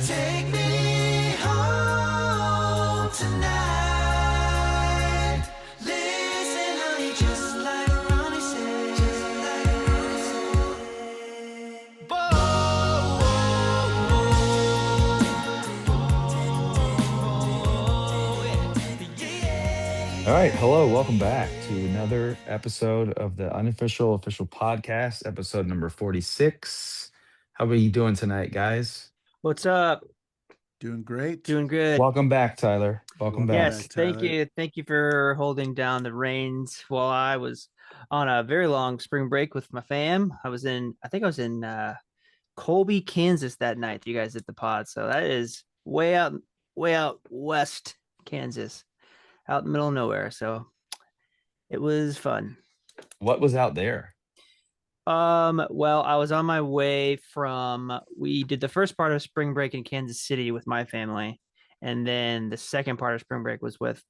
Take me home tonight. Listen, honey, just like Ronnie said. Just like Ronnie said. Whoa, whoa, yeah. All right, hello, welcome back to another episode of the Unofficial Official Podcast, episode number 46. How are you doing tonight, guys? What's up? Doing great. Doing good. Welcome back, Tyler. Welcome Welcome back. Yes, back, thank Tyler. you. Thank you for holding down the reins while I was on a very long spring break with my fam. I think I was in Colby, Kansas that night that you guys did the pod. So that is way out west Kansas, out in the middle of nowhere. So it was fun. What was out there? Well, I was on my way we did the first part of spring break in Kansas City with my family, and then the second part of spring break was with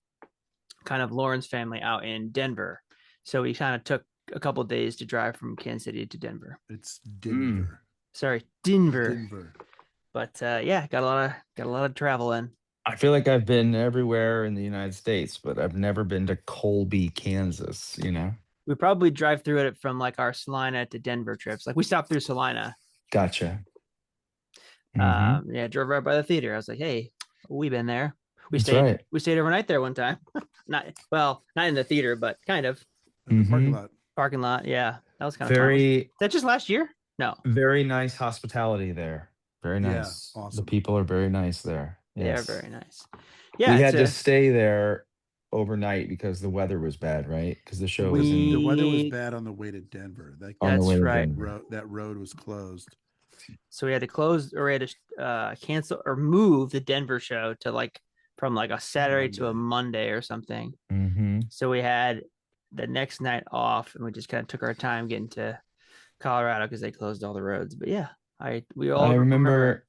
kind of Lauren's family out in Denver. So we kind of took a couple of days to drive from Kansas City to Denver. It's Denver. Sorry, Denver. Denver. But yeah, got a lot of travel in. I feel like I've been everywhere in the United States, but I've never been to Colby, Kansas, We probably drive through it from like our Salina to Denver trips. Like we stopped through Salina. Gotcha. Mhm. Yeah, drove right by the theater. I was like, hey, we've been there. That's right. We stayed overnight there one time. not in the theater, but kind of In the parking Mhm. lot. parking lot. Yeah, that was kind of fun. Very, Is that just last year? No, very nice hospitality there. Very Yeah, nice. The awesome. people are very nice there. they Yes. are very nice. Yeah, We it's had to stay there overnight because the weather was bad, right? Because the show was The in weather was We- bad on the way to Denver. That on the That's way to right. Denver. that road was closed. So we had to close, or we had to cancel or move the Denver show to from a Saturday to a Monday or something. Mm-hmm. So we had the next night off, and we just kind of took our time getting to Colorado because they closed all the roads. But yeah, we all I remember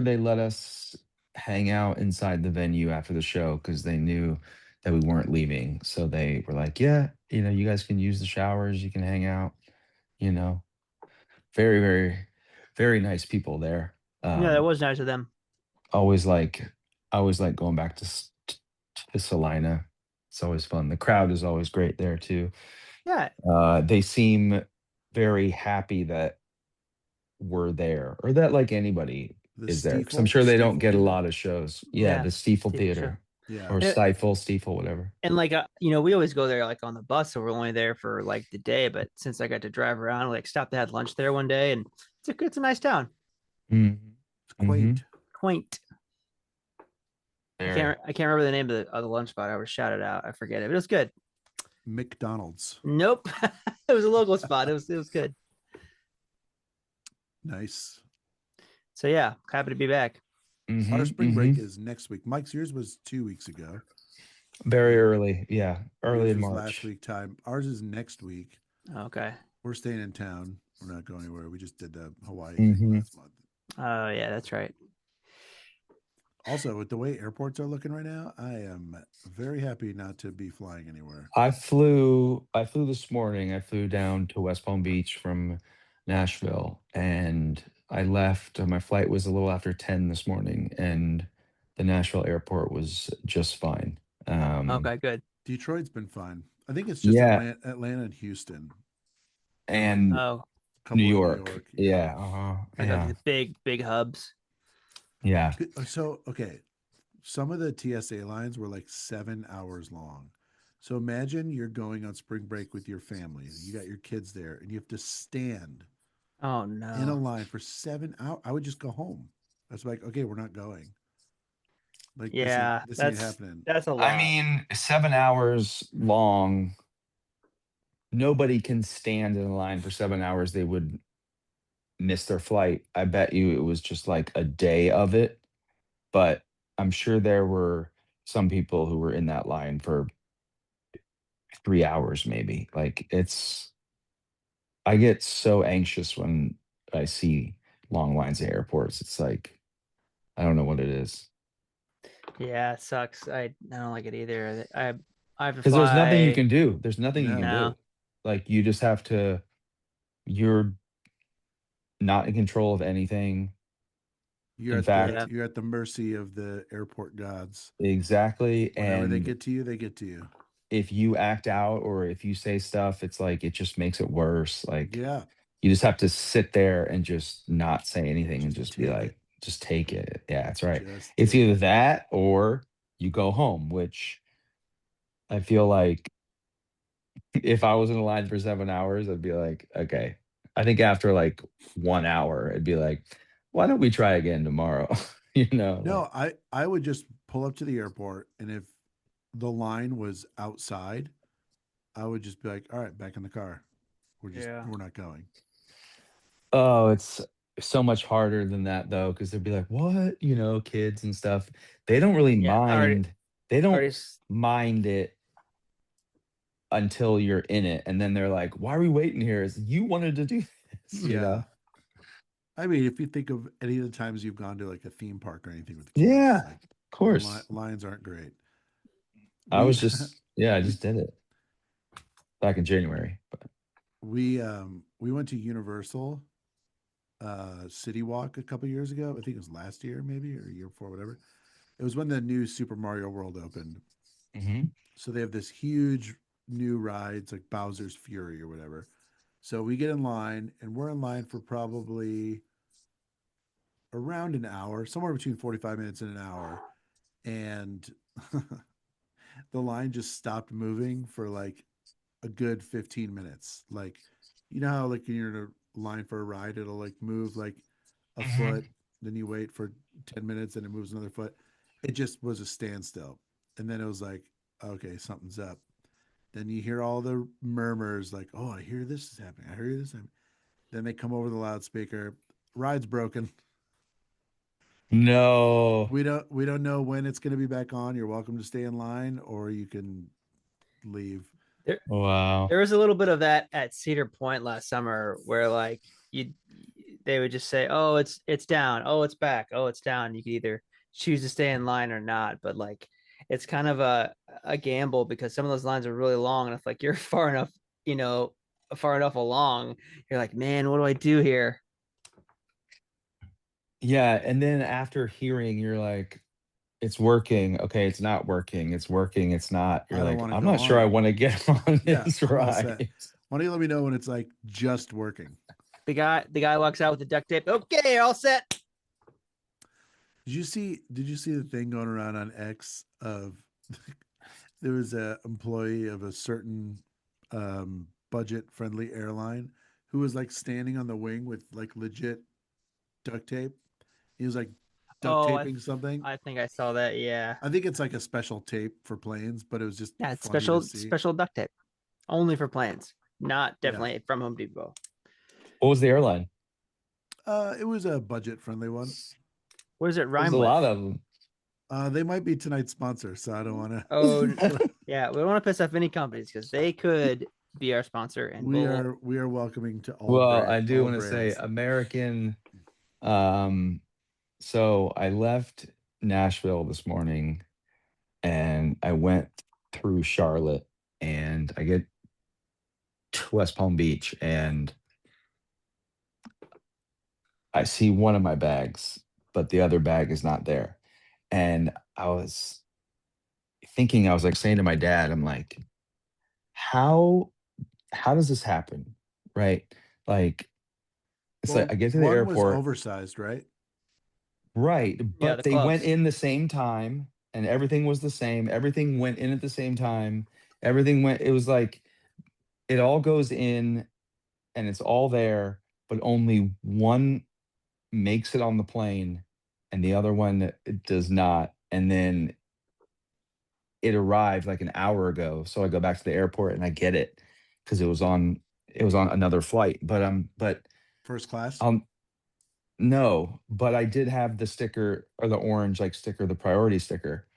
they let us hang out inside the venue after the show because they knew that we weren't leaving. So they were like, yeah, you guys can use the showers, you can hang out, very, very, very nice people there. Yeah, that was nice of them. Always like going back to Salina. It's always fun. The crowd is always great there too. Yeah, They seem very happy that we're there, or that like anybody The is there. 'Cause Stiefel- I'm sure they don't Stiefel get a Theater? lot of shows. Yeah, Yeah, the Stiefel Stiefel Theater Yeah. or Stiefel, whatever. and we always go there on the bus, so we're only there for the day. But since I got to drive around, stopped to have lunch there one day, and it's a nice town, Mhm. It's quaint. quaint. Very. I can't remember the name of the lunch spot. I was shouted out. I forget it, but it was good. McDonald's. Nope, it was a local spot. It was good. Nice. So yeah, happy to be back. Mhm, Our spring break mhm. is next week. Mike's, yours was 2 weeks ago. Very early. Yeah, early Yours in was March. last week time. Ours is next week. Okay. We're staying in town. We're not going anywhere. We just did the Hawaii Mhm. thing last month. Oh yeah, that's right. Also, with the way airports are looking right now, I am very happy not to be flying anywhere. I flew this morning. I flew down to West Palm Beach from Nashville, and I left. My flight was a little after 10 this morning, and the Nashville airport was just fine. Okay, good. Detroit's been fine. I think it's just Yeah. Atlanta and Houston. And Oh, Couple New in York. Yeah. Yeah. the big hubs. Yeah. So, okay, some of the TSA lines were like 7 hours long. So imagine you're going on spring break with your family. You got your kids there, and you have to stand Oh in a no. line for 7 hours. I would just go home. That's like, okay, we're not going. Like, Yeah, this ain't happening. that's a lot. I mean, 7 hours long. Nobody can stand in a line for 7 hours. They would miss their flight. I bet you it was just like a day of it. But I'm sure there were some people who were in that line for 3 hours, maybe. I get so anxious when I see long lines at airports. It's like, I don't know what it is. Yeah, it sucks. I don't like it either. I have to Because there's nothing you fly- can do. There's nothing you can No. do. Like, you just have to, you're not in control of anything. You're In at the fact, you're at the mercy of the airport gods. exactly. Whenever they And get to you, they get to you. if you act out or if you say stuff, it's like it just makes it worse. Like Yeah, you just have to sit there and just not say anything and just just be take it. like, just take it. Yeah, that's right. Just It's take either it. that or you go home, which I feel like if I was in a line for 7 hours, I'd be like, okay. I think after like 1 hour, it'd be like, why don't we try again tomorrow? No, Like, I would just pull up to the airport, and if the line was outside, I would just be like, all right, back in the car. Yeah. We're not going. oh, it's so much harder than that though, because they'd be like, what? Kids and stuff. They don't really Yeah. mind. They don't Already. mind it until you're in it. And then they're like, why are we waiting here? It's, you wanted to do this, Yeah. I mean, if you think of any of the times you've gone to like a theme park or anything with Yeah, kids, like of course. lines aren't great. I We was just, yeah, I we just did it back in January. But we went to Universal City Walk a couple years ago. I think it was last year, maybe, or a year before, whatever. It was when the new Super Mario World opened. Mhm. So they have this huge new ride. It's like Bowser's Fury or whatever. So we get in line, and we're in line for probably around an hour, somewhere between 45 minutes and an hour. And the line just stopped moving for like a good 15 minutes. Like, you know how like when you're in a line for a ride, it'll like move like a Mhm. foot, then you wait for 10 minutes and it moves another foot. It just was a standstill. And then it was like, okay, something's up. Then you hear all the murmurs like, oh, I hear this is happening. I hear this happening. Then they come over the loudspeaker. Ride's broken. No. We don't know when it's going to be back on. You're welcome to stay in line or you can leave. There, Wow. there was a little bit of that at Cedar Point last summer where like they would just say, "Oh, it's down. Oh, it's back. Oh, it's down." You could either choose to stay in line or not, but like it's kind of a gamble because some of those lines are really long, and if like you're you know, far enough along, you're like, "Man, what do I do here?" Yeah, and then after hearing, you're like, it's working. Okay, it's not working. It's working. It's not. I You're don't like, want to I'm go not sure on I it. want to get on Yeah, this I'm all set. ride. Why don't you let me know when it's like just working? The guy walks out with the duct tape. Okay, all set. Did you see the thing going around on X of there was a employee of a certain budget friendly airline who was like standing on the wing with like legit duct tape. He was like duct Oh, taping something. I think I saw that. Yeah, I think it's like a special tape for planes, but it was just yeah, it's funny to see. special duct tape only for planes, not Yeah. definitely from Home Depot. What was the airline? It was a budget friendly one. What does it There's rhyme a with? lot of them. They might be tonight's sponsor, so I don't want Oh, to. yeah, we don't want to piss off any companies because they could be our sponsor, and we we'll. are we are welcoming to Well, I do all want to say brands. American. Um, so I left Nashville this morning and I went through Charlotte and I get to West Palm Beach and I see one of my bags, but the other bag is not there. And I was thinking, I was like saying to my dad, I'm like, how how does this happen? Right? Like it's like Well, I get to the one was airport, oversized, right? right, Yeah, but the they went clubs. in the same time and everything was the same. Everything went in at the same time. Everything went, it was like it all goes in and it's all there, but only one makes it on the plane and the other one it does not. And then it arrived like an hour ago. So I go back to the airport and I get it because it was on another flight. But First class. um no, but I did have the sticker or the orange like sticker, the priority sticker.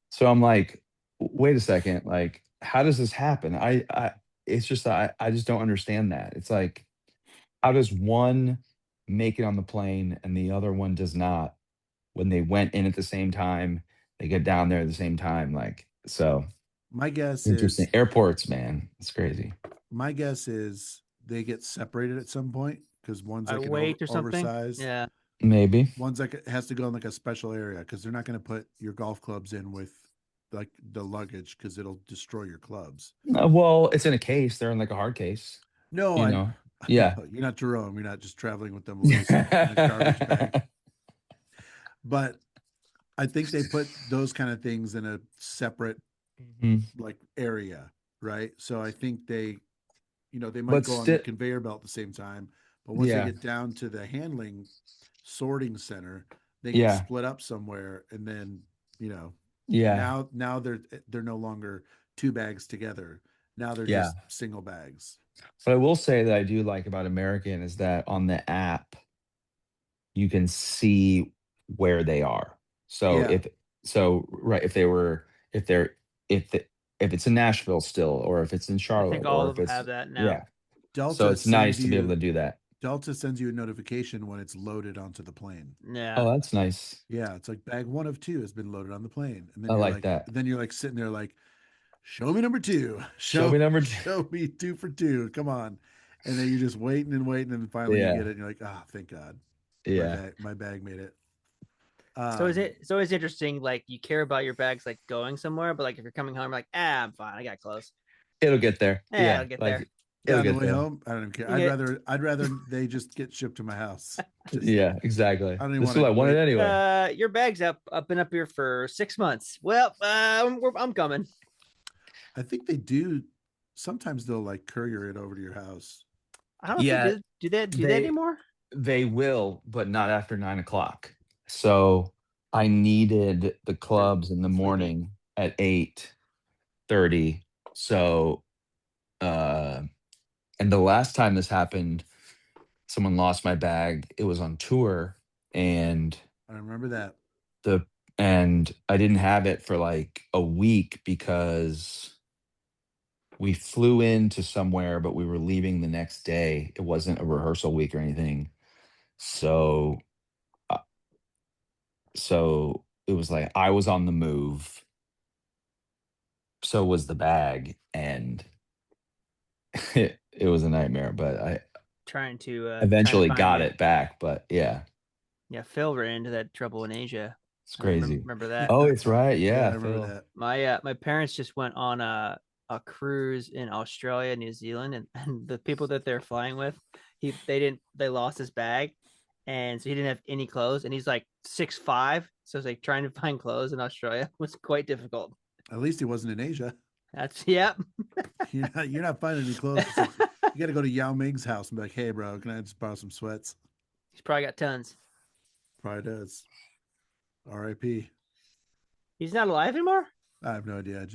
So I'm like, wait a second, like how does this happen? I it's just I just don't understand that. It's like how does one make it on the plane and the other one does not when they went in at the same time, they get down there at the same time, like so My guess interesting. is Airports, man, it's crazy. my guess is they get separated at some point because one's A like an weight or something. oversized. Yeah. Maybe. One's like it has to go in like a special area because they're not going to put your golf clubs in with like the luggage because it'll destroy your clubs. Well, it's in a case. They're in like a hard case. No, You I know. no, Yeah. you're not Jerome. You're not just traveling with them loose in a garbage bag. But I think they put those kind of things in a separate Mhm. like area, right? So I think they, they might But go on the still, conveyor belt at the same time, but once they yeah, get down to the handling sorting center, they get yeah, split up somewhere, and then you know yeah, now they're no longer two bags together. Now they're yeah. just single bags. What I will say that I do like about American is that on the app you can see where they are. So Yeah, right, if they were if they're if the, if it's in Nashville still, or if it's in I think Charlotte, all or of if them it's have that now. yeah. So Delta it's nice sends to be able you to do that. Delta sends you a notification when it's loaded onto the plane. Yeah. Oh, that's nice. Yeah, it's like bag 1 of 2 has been loaded on the plane, and I like that. then you're like sitting there like, show me number 2, Show me number two. show me 2 for 2, come on, and then you're just waiting and waiting, and finally you get Yeah, it, and you're like, ah, thank God, yeah. my bag made it. So is Um, it? It's always interesting. Like you care about your bags, like going somewhere, but like if you're coming home, you're like, I'm fine. I got clothes. It'll get there. Yeah, Yeah, I'll get there. like yeah, it'll on the get way there. home, I don't even care. You get, I'd rather they just get shipped to my house. Just Yeah, exactly. I don't even This is want what I to wanted wait. anyway. your bag's up and up here for 6 months. Well, I'm coming. I think they do. Sometimes they'll like courier it over to your house. I don't know if they Yeah, do that they anymore. they will, but not after 9 o'clock. So I needed the They're clubs in the sleepy. morning at 8:30. So and the last time this happened, someone lost my bag. It was on tour, and I remember that. the and I didn't have it for like a week because we flew into somewhere, but we were leaving the next day. It wasn't a rehearsal week or anything. So, uh, so it was like I was on the move. So was the bag, and it was a nightmare. But I Trying to eventually find got you. it back. But yeah, Yeah, Phil ran into that trouble in Asia. it's I remember, crazy. remember that. Oh, it's right. Yeah, I Yeah, remember Phil. that. My parents just went on a cruise in Australia, New Zealand, and the people that they're flying with, they lost his bag, and so he didn't have any clothes, and he's like 6'5", so it's like trying to find clothes in Australia was quite difficult. At least he wasn't in Asia. That's yep. You're not finding any clothes. It's like, you got to go to Yao Ming's house and be like, hey, bro, can I just borrow some sweats? He's probably got tons. Probably does. R.I.P. He's not alive anymore. I have no idea.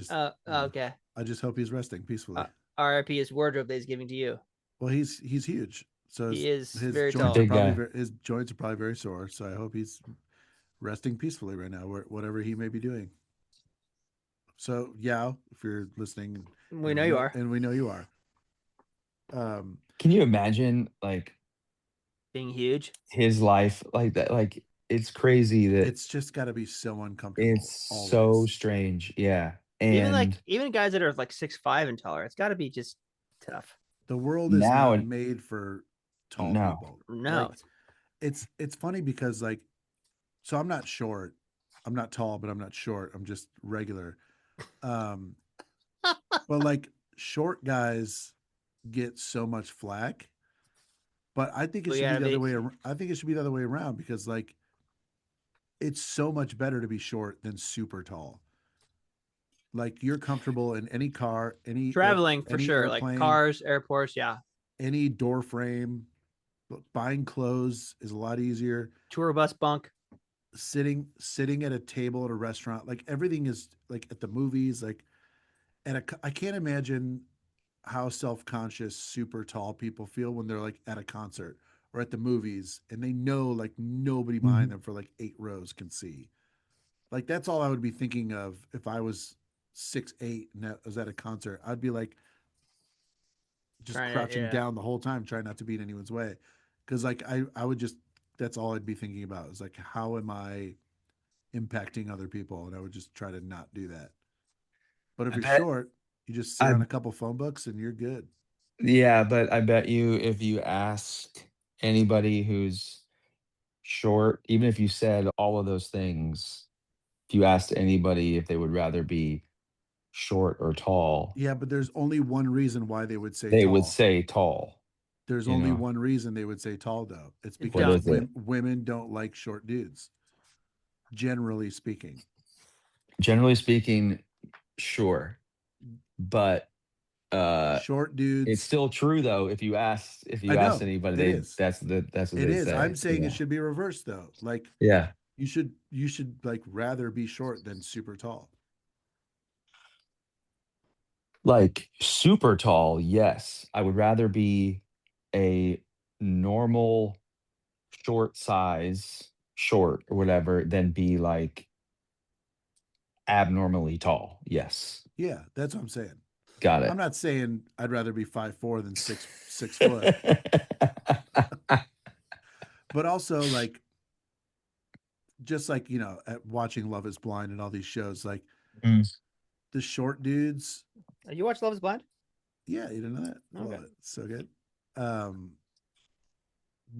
Okay. I just hope he's resting peacefully. RIP is wardrobe that he's giving to you. Well, he's huge, so He is his very joints tall. are Big probably guy. his joints are probably very sore. So I hope he's resting peacefully right now, whatever he may be doing. So Yao, if you're listening, We know you are. and we know you are. Can you imagine like Being huge. his life like that? Like it's crazy that It's just got to be so uncomfortable. it's always. so strange. Yeah. And Even guys that are like 6'5" and taller, it's got to be just tough. The world is now not and made for tall no. people. No, Like, it's funny because like, so I'm not short, I'm not tall, but I'm not short. I'm just regular. Um, but like short guys get so much flack, but I think it We should be gotta the other be- way. I think it should be the other way around because like, it's so much better to be short than super tall. Like you're comfortable in any car, traveling for any sure. Like airplane, cars, airports, yeah. any door frame. Buying clothes is a lot easier. Tour bus bunk. Sitting at a table at a restaurant, like everything is like at the movies, like I can't imagine how self-conscious super tall people feel when they're like at a concert or at the movies and they know like nobody behind Mhm. them for like 8 rows can see. Like that's all I would be thinking of if I was 6'8" and I was at a concert. I'd be like just crouching down the whole time, trying not to be in anyone's way. Cause like I would just, that's all I'd be thinking about is like, how am I impacting other people? And I would just try to not do that. But if I you're bet short, you just sit I on a couple phone books and you're good. yeah, but I bet you if you ask anybody who's short, even if you said all of those things, if you asked anybody if they would rather be short or tall, Yeah, but there's only one reason why they would say they would tall. say tall. There's You only know, one reason they would say tall, though. It's It's what because is it? women don't like short dudes, generally speaking. Generally speaking, sure, but Short it's dudes, still true though. If I you ask know anybody, it is. that's what It they'd is. I'm say. saying it should be reversed, though. Like Yeah. you should like rather be short than super tall. Like super tall, yes. I would rather be a normal short size, short or whatever, than be like abnormally tall. Yes. Yeah, that's what I'm saying. Got I'm it. not saying I'd rather be 5'4" than 6 foot, but also like just like at watching Love Is Blind and all these shows, like Mm. the short dudes. You watch Love Is Blind? Yeah, you didn't know that. I love Okay. it. It's so good. Um,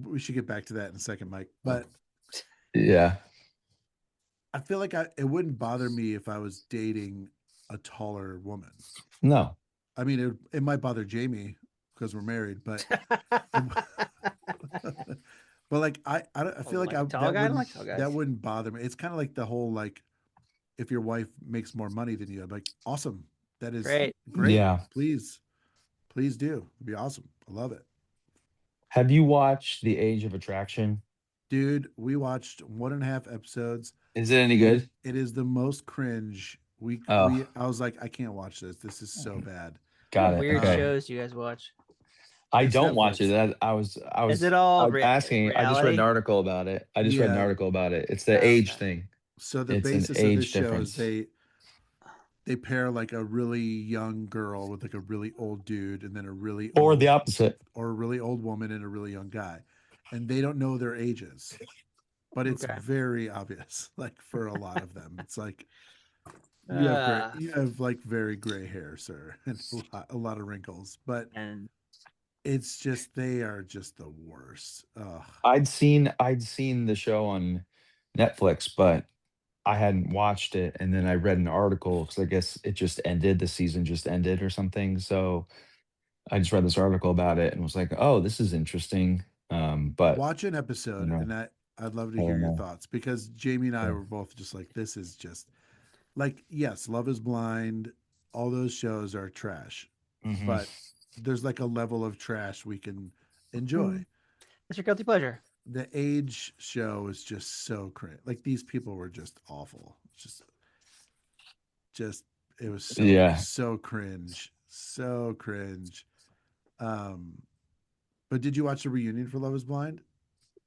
we should get back to that in a second, Mike. But Yeah. I feel like it wouldn't bother me if I was dating a taller woman. No. I mean, it might bother Jamie because we're married, but but like I feel like Like a tall guy? I don't like tall that guys. wouldn't bother me. It's kind of like the whole like if your wife makes more money than you, I'm like, awesome. That is Great. great. Yeah. Please do. It'd be awesome. I love it. Have you watched The Age of Attraction? Dude, we watched 1.5 episodes. Is it any It is good? it is the most cringe. Oh, I was like, I can't watch this. This is so bad. got What it. weird Okay. shows do you guys watch? I It's don't watch it. Netflix. Is it all Asking. I just read an reality? article about it. I just read an Yeah. article about it. It's the Oh, age okay. thing. So the It's an basis of this age show is difference. they pair like a really young girl with like a really old dude and then a really Or old the opposite. or a really old woman and a really young guy. And they don't know their ages. But it's Okay. very obvious, like for a lot of them. It's like Uh, you have like very gray hair, sir, and a lot of wrinkles. But and it's just they are just the worst. Ugh. I'd seen the show on Netflix, but I hadn't watched it. And then I read an article because I guess it just ended. The season just ended or something. So I just read this article about it and was like, oh, this is interesting. But Watch an you episode, know, and I'd love to I hear don't your know. thoughts because Jamie and I Yeah. were both just like, this is just like, yes, Love Is Blind, all those shows are trash, Mhm. but there's like a level of trash we can enjoy. that's your guilty pleasure. The Age show is just so cringe. Like these people were just awful. Just it was Yeah. so cringe, so cringe. Um, but did you watch the reunion for Love Is Blind?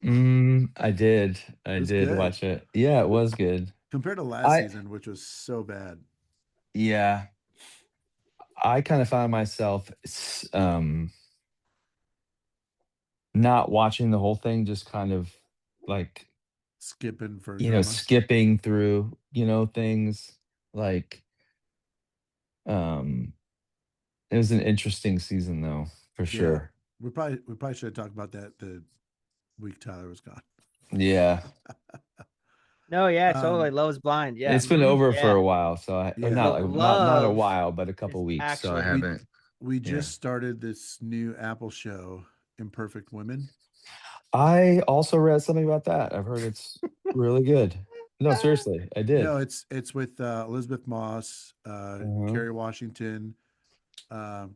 I did. It I was did good watch it. Yeah, it was good. compared to last I season, which was so bad. yeah, I kind of found myself not watching the whole thing, just kind of like, Skipping for drama. skipping through, things like um it was an interesting season though, for Yeah, sure. we probably should have talked about that the week Tyler was gone. Yeah. No, yeah, totally. Um, Love Is Blind. Yeah. It's been over for Yeah. a while, so or yeah, not Well, like not a love while, but a couple is weeks, so I actually we haven't. we Yeah. just started this new Apple show, Imperfect Women. I also read something about that. I've heard it's really good. No, seriously, I did. No, it's with Elizabeth Moss, Uh-huh. Kerry Washington,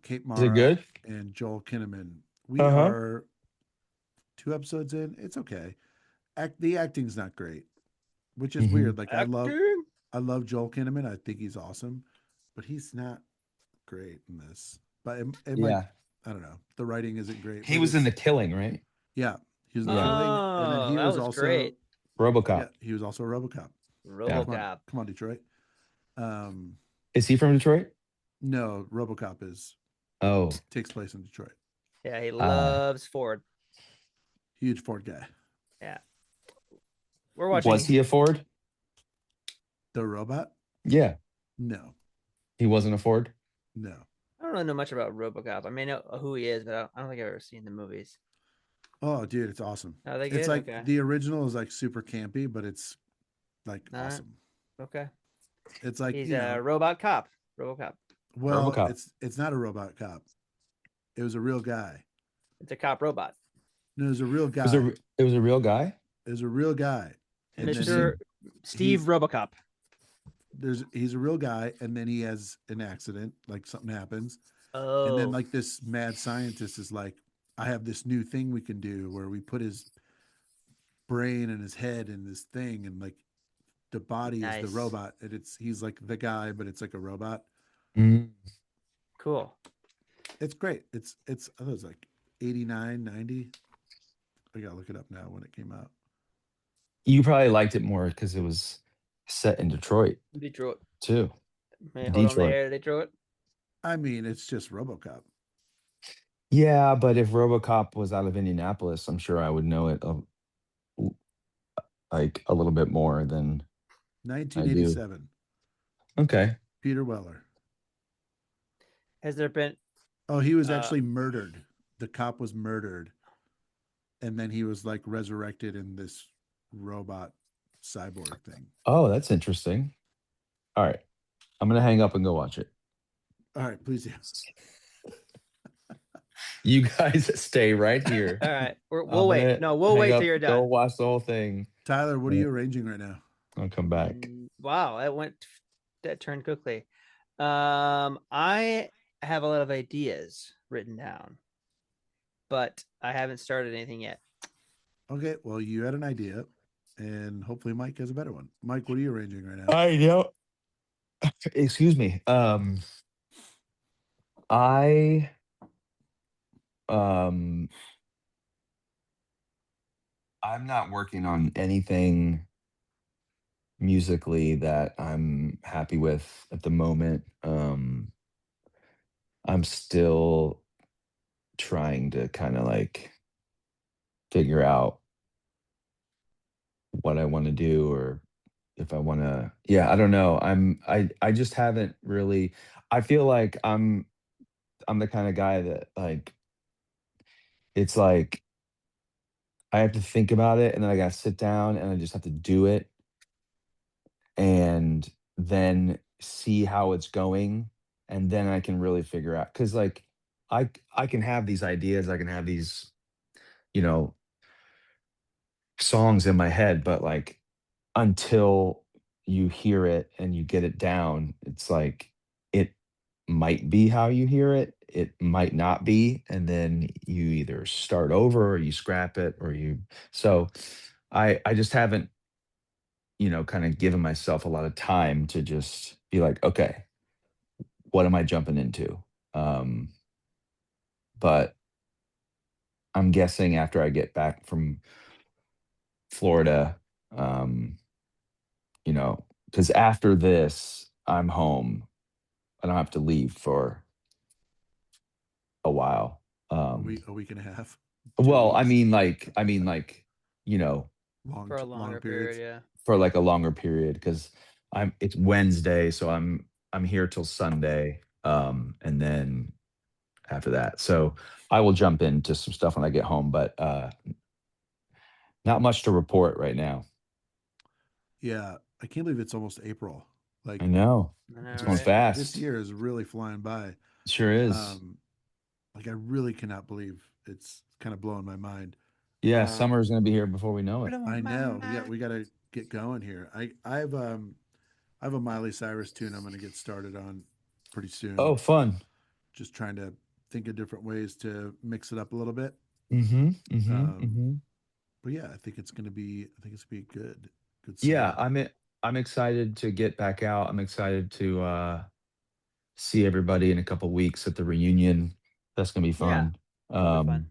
Kate Is it Mara, good? and Joel Kinnaman. We Uh-huh. are 2 episodes in. It's okay. The acting's not great, which is Mhm. weird. Like acting. I love Joel Kinnaman. I think he's awesome, but he's not great in this. But it might. Yeah. I don't know. The writing isn't great, He but was in it's The Killing, right? yeah. He was in The Yeah. Killing, and then Oh, he that was was also great. RoboCop. yeah. He was also RoboCop. Yeah. RoboCop. Come on, Detroit. Um, Is he from Detroit? no, RoboCop Oh. takes place in Detroit. Yeah, he Uh loves Ford. Huge Ford guy. Yeah. We're was watching. he a Ford? The robot? Yeah. No, He wasn't a Ford? no. I don't really know much about RoboCop. I may know who he is, but I don't think I've ever seen the movies. Oh, dude, it's awesome. Are they It's good? like Okay. the original is like super campy, but it's like All right. awesome. Okay. It's like, He's you a know, robot cop. Robocop. well, RoboCop. it's not a robot cop. It was a real guy. It's a cop robot. No, it was a real It was guy. it was a real guy. It was a real guy. And then Mr. Steve he's Robocop. he's a real guy, and then he has an accident, like something happens, and then Oh, like this mad scientist is like, I have this new thing we can do where we put his brain and his head in this thing, and like the body is the nice. robot, and he's like the guy, but it's like a robot. Mm. Cool. It's great. It's I thought it was like 89, 90. I gotta look it up now when it came out. You probably liked it more because it was set in Detroit Detroit. too. May I hold on Detroit. there, Detroit. I mean, it's just RoboCop. Yeah, but if RoboCop was out of Indianapolis, I'm sure I would know it like a little bit more than I do. 1987. Okay. Peter Weller. Has there been? Oh, he was Uh, actually murdered. The cop was murdered, and then he was like resurrected in this robot cyborg thing. Oh, that's interesting. All right. I'm gonna hang up and go watch it. All right, please do. You guys stay right here. All right, I'm we'll wait. gonna No, we'll hang wait up, till you're go done. watch the whole thing. Tyler, what are you arranging right now? I'll come back. Wow, that turned quickly. I have a lot of ideas written down, but I haven't started anything yet. Okay, well, you had an idea, and hopefully Mike has a better one. Mike, what are you arranging right now? I know. Excuse me. I um I'm not working on anything musically that I'm happy with at the moment. I'm still trying to kind of like figure out what I want to do or if I want to yeah, I don't know. I just haven't really I feel like I'm the kind of guy that like it's like I have to think about it and then I got to sit down and I just have to do it and then see how it's going and then I can really figure out cuz like I can have these ideas, I can have these, you know, songs in my head, but like until you hear it and you get it down, it's like it might be how you hear it, it might not be, and then you either start over or you scrap it or you so I just haven't, you know, kind of given myself a lot of time to just be like, okay, what am I jumping into? Um, but I'm guessing after I get back from Florida, um, you know, because after this, I'm home. I don't have to leave for a while. A week and a half. 2 Well, weeks, I mean, like, you know, For a long longer periods. period, yeah. for like a longer period because it's Wednesday, so I'm here till Sunday, and then after that, so I will jump into some stuff when I get home, but not much to report right now. Yeah, I can't believe it's almost April. Like I know I know, it's going right? fast. this year is really flying by. Sure is. Like I really cannot believe it's kind of blowing my mind. Yeah, summer is going to be here before we know it. I know. We got to get going here. I have a Miley Cyrus tune I'm going to get started on pretty soon. Oh, fun. Just trying to think of different ways to mix it up a little bit. Mm-hmm. Mm-hmm. Um, Mm-hmm. But yeah, I think it's going to be good. Good Yeah, summer. I'm excited to get back out. I'm excited to see everybody in a couple weeks at the reunion. That's gonna be Yeah, fun. that'll be fun.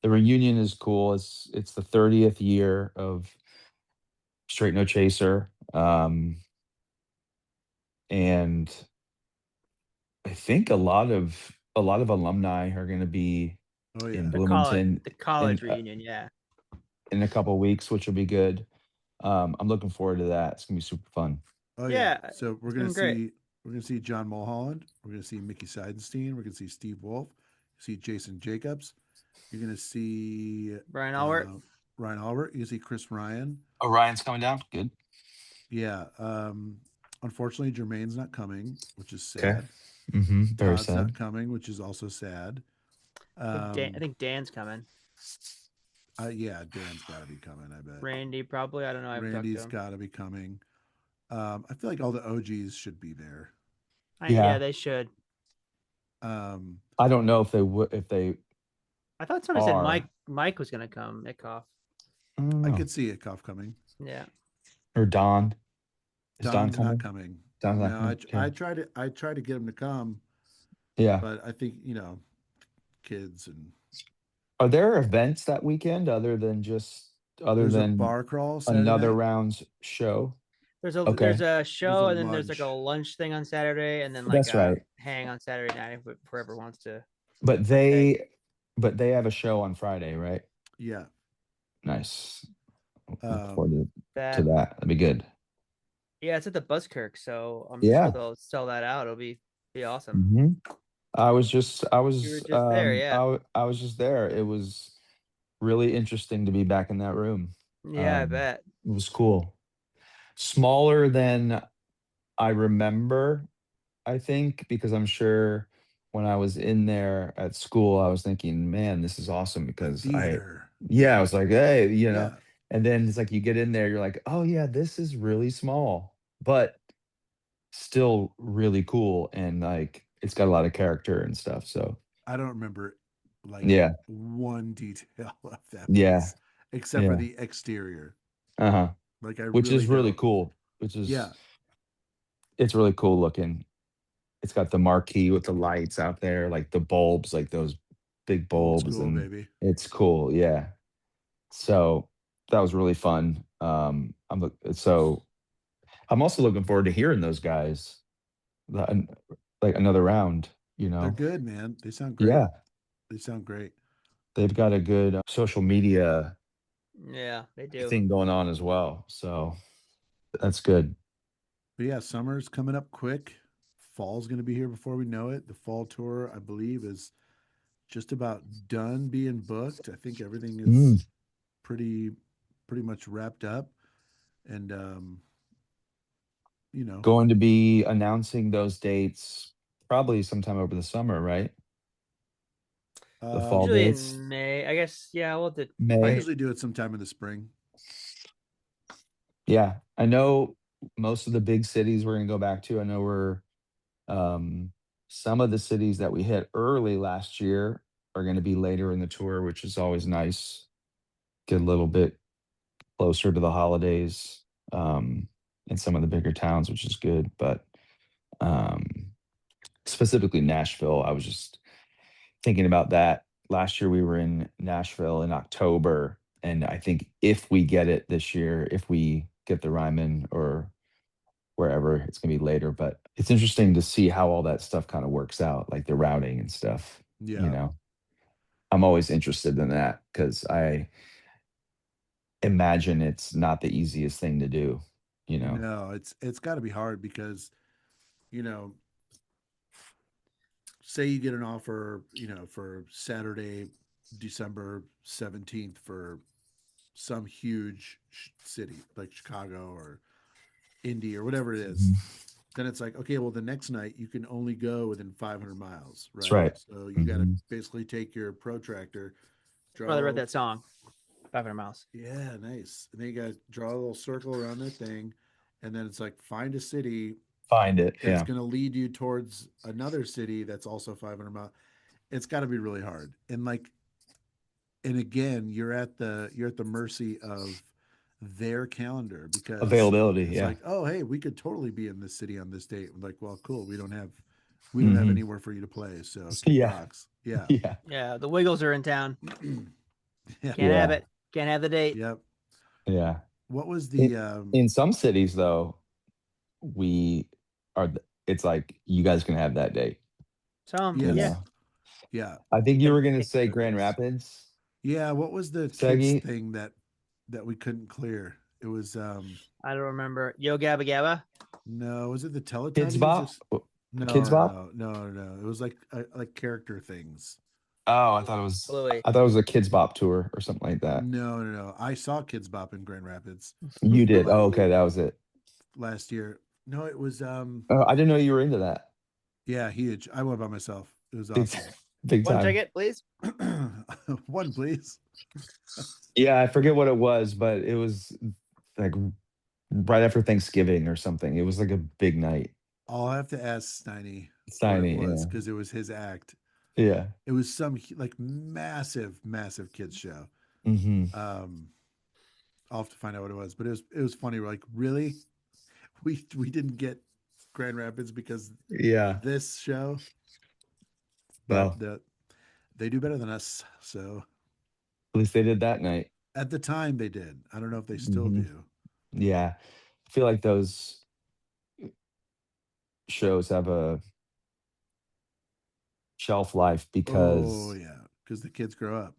The reunion is cool. It's the 30th year of Straight No Chaser, and I think a lot of alumni are going to be Oh yeah. in Bloomington The college reunion, yeah. in a couple weeks, which will be good. I'm looking forward to that. It's gonna be super fun. Oh yeah. Yeah, So it's been great. we're gonna see John Mulholland. We're gonna see Mickey Seidenstein. We're gonna see Steve Wolf. See Jason Jacobs. You're gonna see Brian Albert. Ryan Albert. You see Chris Ryan. Orion's coming down. Good. Yeah. Unfortunately, Jermaine's not coming, which is Okay. sad. Very Todd's not sad. coming, which is also sad. I think Dan's coming. Yeah, Dan's got to be coming. I bet Randy probably. I don't know. I haven't talked to Randy's him. got to be coming. I feel like all the OGs should be there. Yeah, Yeah. they should. I don't know if they would. If they I thought somebody said are. Mike was gonna come. Nickhoff. I don't I know. could see Itkoff coming. Yeah. Or Don. Is Don Don's not coming? coming. Don's not No, coming. I Okay. tried to get him to come, Yeah. but I think kids and Are there events that weekend other than there's a bar crawl Saturday another night. round's show? There's Okay. a show a and then there's like a lunch. lunch thing on Saturday and then like That's a right. hang on Saturday night if whoever wants to. But partake. they have a show on Friday, right? Yeah. Nice. Look Um, forward to That that. That'd be good. yeah, it's at the Buskirk, so I'm Yeah. sure they'll sell that out. It'll be awesome. Mhm. I was just there, yeah. I was just there. It was really interesting to be back in that room. Yeah, I bet. It was cool. Smaller than I remember, I think, because I'm sure when I was in there at school, I was thinking, man, this is awesome because theater. I was like, hey, Yeah. and then it's like you get in there, you're like, oh yeah, this is really small, but still really cool. And like, it's got a lot of character and stuff. So I don't remember like yeah, one detail of that yeah, place except for yeah. the exterior. Uh-huh. Like I Which really is really don't. cool. Which is, Yeah. it's really cool looking. It's got the marquee with the lights out there, like the bulbs, like those big Old bulbs, school, and baby. it's cool. Yeah. So that was really fun. So I'm also looking forward to hearing those guys, like another round. They're good, man. They sound great. Yeah, They sound great. they've got a good social media Yeah, they do. thing going on as well. So that's good. But yeah, summer's coming up quick. Fall's going to be here before we know it. The fall tour, I believe, is just about done being booked. I think everything is pretty much wrapped up. And Going to be announcing those dates probably sometime over the summer, right? The fall Usually dates. in May, I guess. Yeah, we'll have to I May. usually do it sometime in the spring. Yeah, I know most of the big cities we're going to go back to. I know we're some of the cities that we hit early last year are going to be later in the tour, which is always nice. Get a little bit closer to the holidays in some of the bigger towns, which is good. But specifically Nashville, I was just thinking about that. Last year we were in Nashville in October, and I think if we get it this year, if we get the Ryman or wherever, it's gonna be later. But it's interesting to see how all that stuff kind of works out, like the routing and stuff. Yeah. I'm always interested in that because I imagine it's not the easiest thing to do. No, it's got to be hard because, say you get an offer, for Saturday, December 17th for some huge city like Chicago or Indy or whatever it is. Then it's like, okay, well, the next night you can only go within 500 miles, right? That's right. So you got to basically take your protractor, draw. Brother read that song, 500 miles. Yeah, nice. And then you got to draw a little circle around that thing, and then it's like find a city Find it. that's Yeah. going to lead you towards another city that's also 500 miles. It's got to be really hard. And again, you're at the mercy of their calendar because Availability. it's Yeah. like, oh, hey, we could totally be in this city on this date. I'm like, well, cool. We don't have anywhere for you to play. So Yeah. rocks. Yeah. Yeah. Yeah, the Wiggles are in town. Yeah. Can't have it. Can't have the date. Yep. Yeah. What was the In some cities though, it's like you guys can have that date. Some, Yes. yeah. Yeah. I think you were gonna say Ridiculous. Grand Rapids. Yeah, what was the Seggy? kids thing that we couldn't clear? It was I don't remember. Yo Gabba Gabba. no, was it the Teletubbies? Kids Bop? No, Kids Bop? no. It was like character things. Oh, I thought it was. Bluey. I thought it was a Kids Bop tour or something like that. No. I saw Kids Bop in Grand Rapids You did. Oh, okay, that was it. last year. No, it was Oh, I didn't know you were into that. yeah, huge. I went by myself. It was Big, awesome. big One time. ticket, please. One, please. Yeah, I forget what it was, but it was like right after Thanksgiving or something. It was like a big night. I'll have to ask Steiny It's what it tiny. was Yeah. because it was his act. Yeah. It was some like massive kids show. Hmm. I'll have to find out what it was, but it was funny. We're like, really? We didn't get Grand Rapids because Yeah. this show, but Well, they do better than us. So at least they did that night. at the time they did. I don't know if they still Hmm. do. Yeah. I feel like those shows have a shelf life Oh because yeah, because the kids grow up.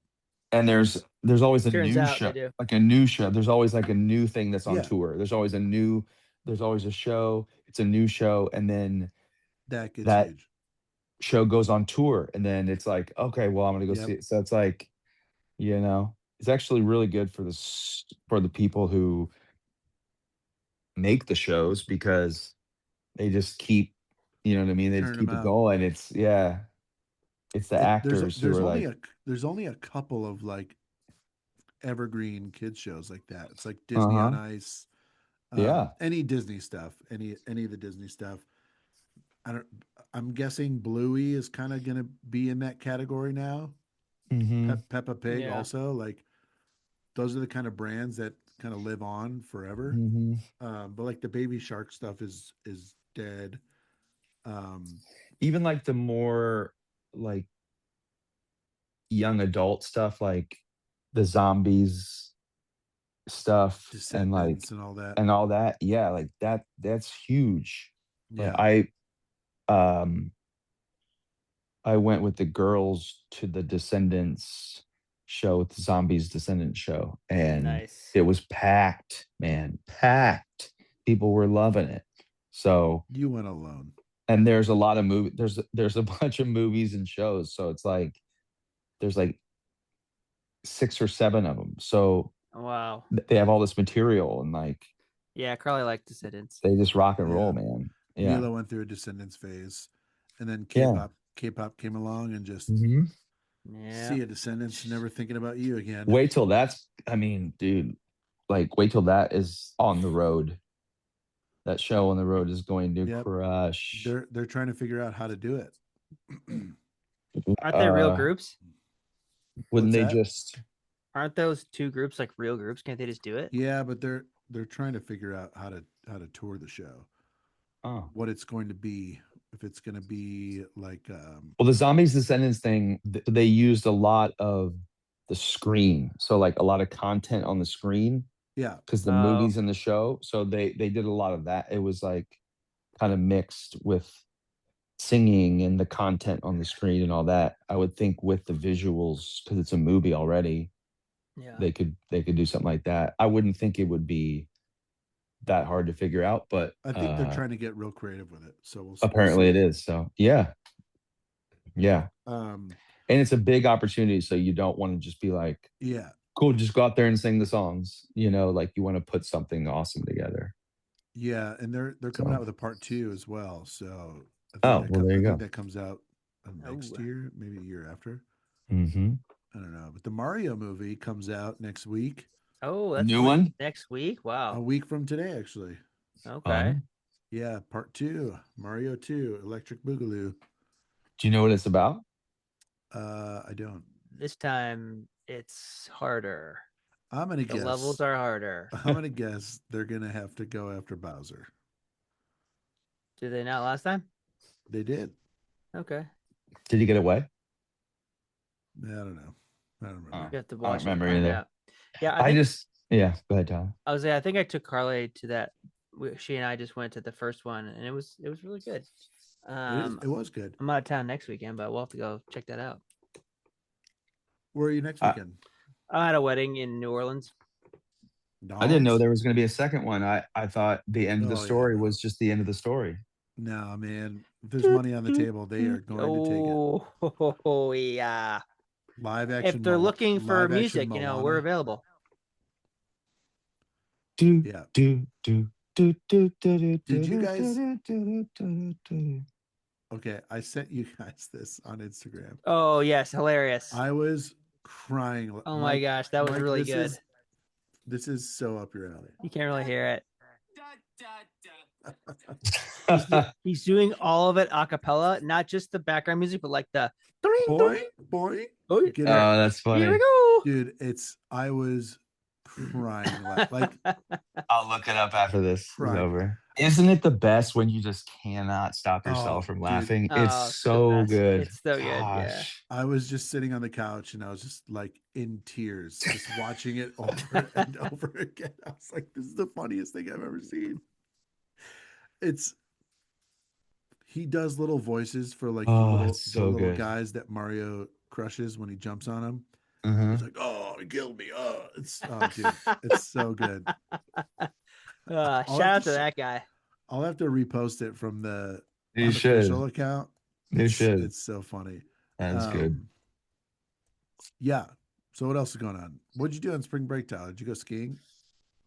and there's always a Turns new out they show, do. like a new show. There's always like a new thing that's on Yeah. tour. There's always a show. It's a new show, and then That gets that huge. show goes on tour, and then it's like, okay, well, I'm gonna go Yep. see it. So it's like, it's actually really good for the people who make the shows because they just keep, you know what I mean? They just Turn them keep it out. going. It's it's the actors who are like, There's only a couple of like evergreen kids shows like that. It's like uh Disney on huh, Ice, yeah, any Disney stuff, any of the Disney stuff. I don't. I'm guessing Bluey is kind of gonna be in that category now. mm-hmm, Peppa Pig Yeah. also. Like those are the kind of brands that kind of live on forever. mm-hmm. But like the Baby Shark stuff is dead. Um, Even like the more like young adult stuff, like the zombies stuff and Descendants like and all that. and all that. Yeah, like that's huge. Like Yeah. um I went with the girls to the Descendants show, with the Zombies Descendants show, and Nice. it was packed, man, packed. People were loving it. So, You went alone. and there's a lot of there's a bunch of movies and shows, so it's like there's like 6 or 7 of them. So Wow. they have all this material and like Yeah, Carly liked Descendants. they just rock and Yeah. roll, man. Yeah. Mila went through a Descendants phase, and then Yeah. K-pop came along and just Mhm. Yeah. see a Descendants, never thinking about you again. Wait till I mean, dude, like wait till that is on the road. That show on the road is going to Yep. crush. They're trying to figure out how to do it. Aren't they real Uh, groups? Wouldn't What's they that? just Aren't those two groups like real groups? Can't they just do it? Yeah, but they're trying to figure out how to tour the show. oh. What it's going to be. If it's going to be like Well, the Zombies Descendants thing, they used a lot of the screen. So like a lot of content on the screen yeah, because the Oh. movies and the show. So they did a lot of that. It was like kind of mixed with singing and the content on the screen and all that. I would think with the visuals, because it's a movie already, Yeah. they could do something like that. I wouldn't think it would be that hard to figure out, but I think they're trying to get real creative with it. So we'll apparently see. it is. So yeah. Um, And it's a big opportunity. So you don't want to just be like, yeah, cool, just go out there and sing the songs. Like you want to put something awesome together. yeah, and they're coming So- out with a part 2 as well. So Oh, well, there you I go. think that comes out next Oh. year, maybe a year after. Mm-hmm. I don't know, but the Mario movie comes out next week, Oh, that's New fun. one? Next week. a Wow. week from today, actually. Okay. Yeah, part 2, Mario 2, Electric Boogaloo. Do you know what it's about? I don't. This time it's harder. I'm gonna The guess. levels are harder. I'm gonna guess they're gonna have to go after Bowser. Did they not last time? They did. Okay. Did he get away? I don't know. I don't remember. You have to I don't watch it to remember find either. out. Yeah, I think yeah, go ahead, Tyler. I think I took Carly to that. She and I just went to the first one, and it was really good. It was good. I'm out of town next weekend, but we'll have to go check that out. Where are you next weekend? I'm at a wedding in New Orleans. I didn't know Dogs? there was going to be a second one. I thought the end of the Oh, yeah, story no. was just the end of the story. No, man. If there's money on the table, they are going to take it. Oh, yeah. Live action. If they're looking for live action music, you know, we're Moana. available. Yeah. Did Did you guys? Okay, I sent you guys this on Instagram. Oh yes, hilarious. I was crying. Oh my gosh, that was Mike, really good. This is so up your alley. You can't really hear it. He's doing all of it a cappella, not just the background music, but like the Boy, boy. Oh, Get it? that's here we funny. go. Dude, I was crying. Like, I'll look it up after this is Right. over. Isn't it the best when you just cannot stop yourself Oh, from dude. laughing? Oh, it's it's the so best. good. It's so good, yeah. Gosh. I was just sitting on the couch and I was just like in tears, just watching it over and over again. I was like, this is the funniest thing I've ever seen. He does little voices for like Oh, it's so the little good. guys that Mario crushes when he jumps on them. Uh-huh. He's like, "Oh, he killed me!" Dude, it's so good. Shout out to that guy. I'll have to repost it from the You unofficial should. account. You should. It's so funny. That's good. Yeah. So what else is going on? What'd you do on spring break, Tyler? Did you go skiing?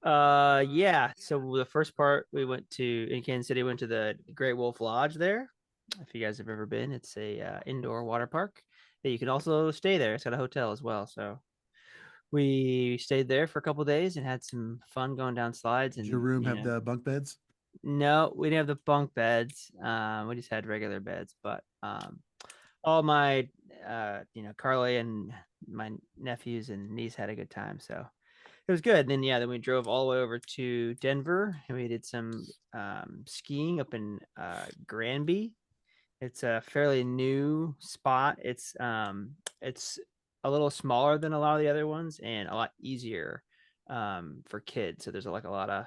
Yeah. So the first part we went to in Kansas City, went to the Great Wolf Lodge there. If you guys have ever been, it's a indoor water park that you can also stay there. It's got a hotel as well. So we stayed there for a couple days and had some fun going down slides. And Did your room have the bunk beds? No, we didn't have the bunk beds. We just had regular beds. But all my Carly and my nephews and niece had a good time. So it was good. And then we drove all the way over to Denver and we did some skiing up in Granby. It's a fairly new spot. It's a little smaller than a lot of the other ones and a lot easier for kids. So there's like a lot of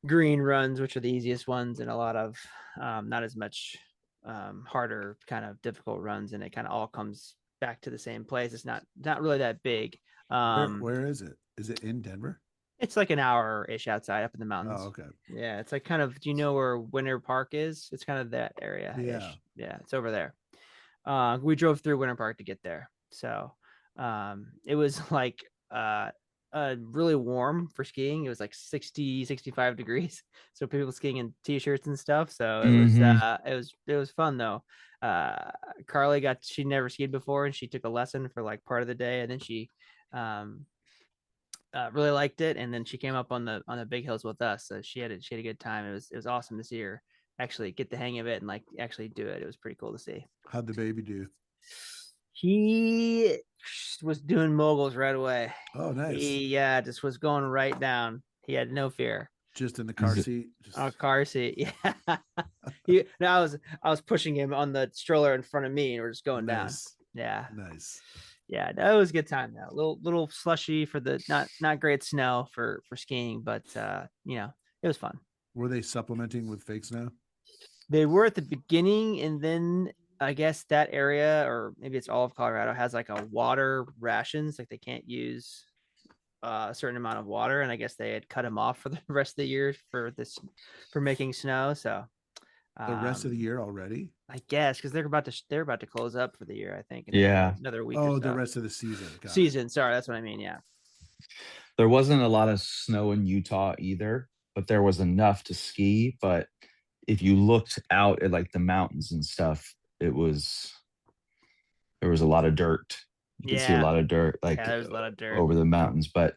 green runs, which are the easiest ones, and a lot of not as much harder kind of difficult runs, and it kind of all comes back to the same place. It's not really that big. Where is it? Is it in Denver? It's like an hour-ish outside up in the mountains. Oh, okay. Yeah, it's like kind of, do you know where Winter Park is? It's kind of that area. Yeah, it's over there. We drove through Winter Park to get there. So it was like really warm for skiing. It was like 60, 65 degrees. So people skiing in t-shirts and stuff. So it was fun though. Carly she never skied before and she took a lesson for like part of the day, and then she really liked it, and then she came up on the big hills with us. So she had a good time. It was awesome to see her actually get the hang of it and like actually do it. It was pretty cool to see. How'd the baby do? He was doing moguls right away. Oh, nice. He just was going right down. He had no fear. Just in the car seat. Car seat. Yeah. I was pushing him on the stroller in front of me, and we're just going down. Yeah. Nice. Yeah, that was a good time though. Little slushy for the not great snow for skiing, but it was fun. Were they supplementing with fake snow? They were at the beginning, and then I guess that area, or maybe it's all of Colorado, has like a water rations. Like they can't use a certain amount of water, and I guess they had cut them off for the rest of the year for making snow. So the rest of the year already, I guess, because they're about to close up for the year, I think. Another week. Oh, or so. the rest of the season. Sorry, that's what I mean. Yeah. There wasn't a lot of snow in Utah either, but there was enough to ski. But if you looked out at like the mountains and stuff, there was a lot of dirt. You could see a lot of dirt, like there's a lot of dirt over the mountains. But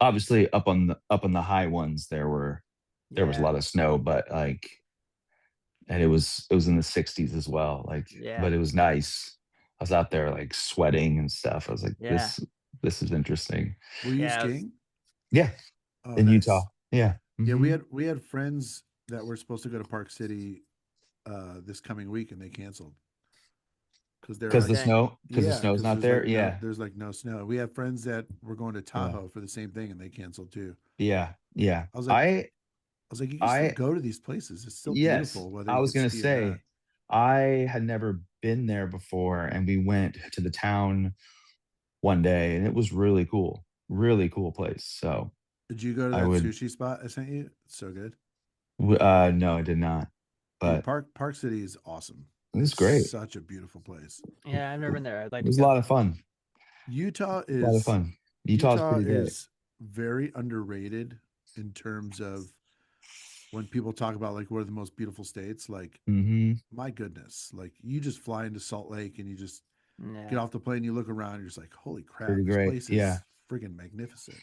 obviously, up on the high ones, there was a lot of snow. But like, and it was in the 60s as well. Like, but it was nice. I was out there like sweating and stuff. I was like, this is interesting. Were you skiing? Yeah, in Utah. Yeah, yeah. We had friends that were supposed to go to Park City this coming week, and they canceled because the snow the snow's not there. There's like no snow. We have friends that were going to Tahoe for the same thing, and they canceled too. Yeah. I was like, you can still go to these places. It's still beautiful. I was going to say, I had never been there before, and we went to the town one day, and it was really cool place. So, did you go to that sushi spot I sent you? It's so good. No, I did not. But Park City is awesome. It's great. Such a beautiful place. Yeah, I've never been there. I'd like. It was a lot of fun. Utah A lot of is fun. Utah's Utah pretty great. is very underrated in terms of when people talk about like what are the most beautiful states. Like, Mm-hmm. my goodness, like you just fly into Salt Lake and you just get Yeah. off the plane, you look around, you're just like, holy crap, Pretty this great. place Yeah. is friggin' magnificent.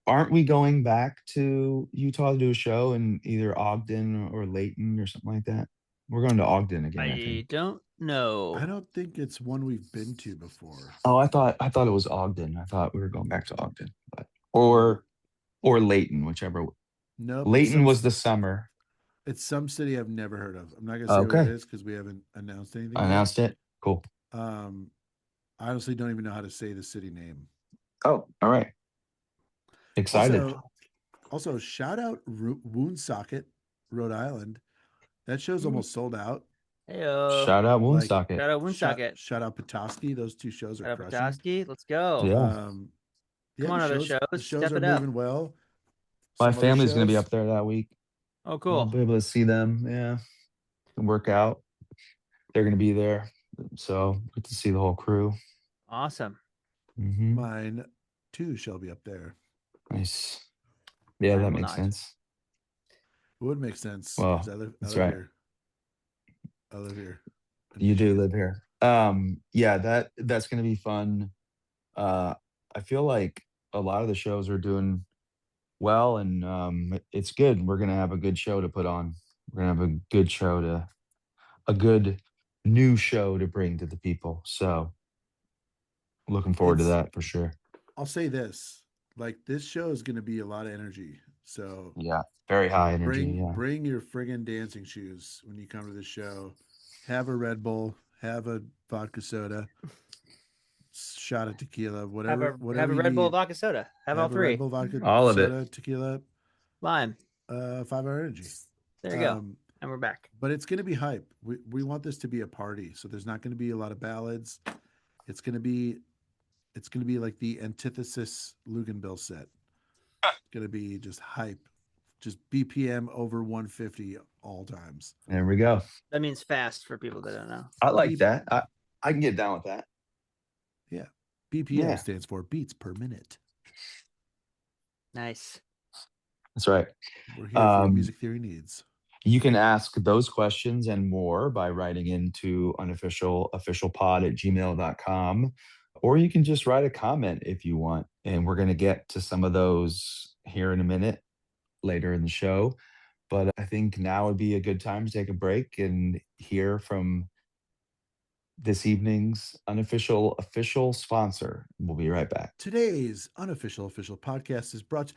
Aren't we going back to Utah to do a show in either Ogden or Layton or something like that? We're going to Ogden again, I I think. don't know. I don't think it's one we've been to before. Oh, I thought it was Ogden. I thought we were going back to Ogden, but or Layton, whichever. Nope, Layton was the summer. it's some city I've never heard of. I'm not gonna say what it Okay. is because we haven't announced anything I yet. announced it. Cool. I honestly don't even know how to say the city name. Oh, all right. Excited. Also, shout out Woonsocket, Rhode Island. That show's almost sold out. Heyo. Shout out Like, Woonsocket. Shout out Woonsocket. Shout out Petoskey. Those two shows are Shout out crushing. Petoskey. Let's go. Yeah. Yeah, Come on, the other shows shows. are Step it up. moving well. My Some other family's going to be shows- up there that week. Oh, I'll cool. be able to see them. Yeah. And work out. They're going to be there. So good to see the whole crew. Awesome. Mm-hmm. Mine too shall be up there. Nice. Yeah, Mine that will makes not. sense. It would make sense Well, because I live that's right. here. I live here. in You do Michigan. live here. Yeah, that's going to be fun. I feel like a lot of the shows are doing well, and it's good. We're going to have a good show to put on. We're going to have a good new show to bring to the people. So looking forward to It's- that for sure. I'll say this: like this show is going to be a lot of energy. So Yeah, very high energy. bring your friggin' dancing shoes when you come to the show. Have a Red Bull. Have a vodka soda. Shot of tequila. Whatever. Have a you Red Bull need. vodka soda. Have all a Red three. Bull vodka All of it. soda, tequila, Lime. 5-hour energy. There you go. And we're back. But it's going to be hype. We want this to be a party, so there's not going to be a lot of ballads. It's going to be like the antithesis Luganbill set. It's going to be just hype, just BPM over 150 all times. There we go. That means fast for people that don't know. I like that. I can get down with that. Yeah, BPM stands for beats per minute. Nice. That's right. We're here for your music theory needs. You can ask those questions and more by writing into officialpod@gmail.com, or you can just write a comment if you want. And we're going to get to some of those here in a minute later in the show. But I think now would be a good time to take a break and hear from this evening's official sponsor. We'll be right back. Today's official podcast is brought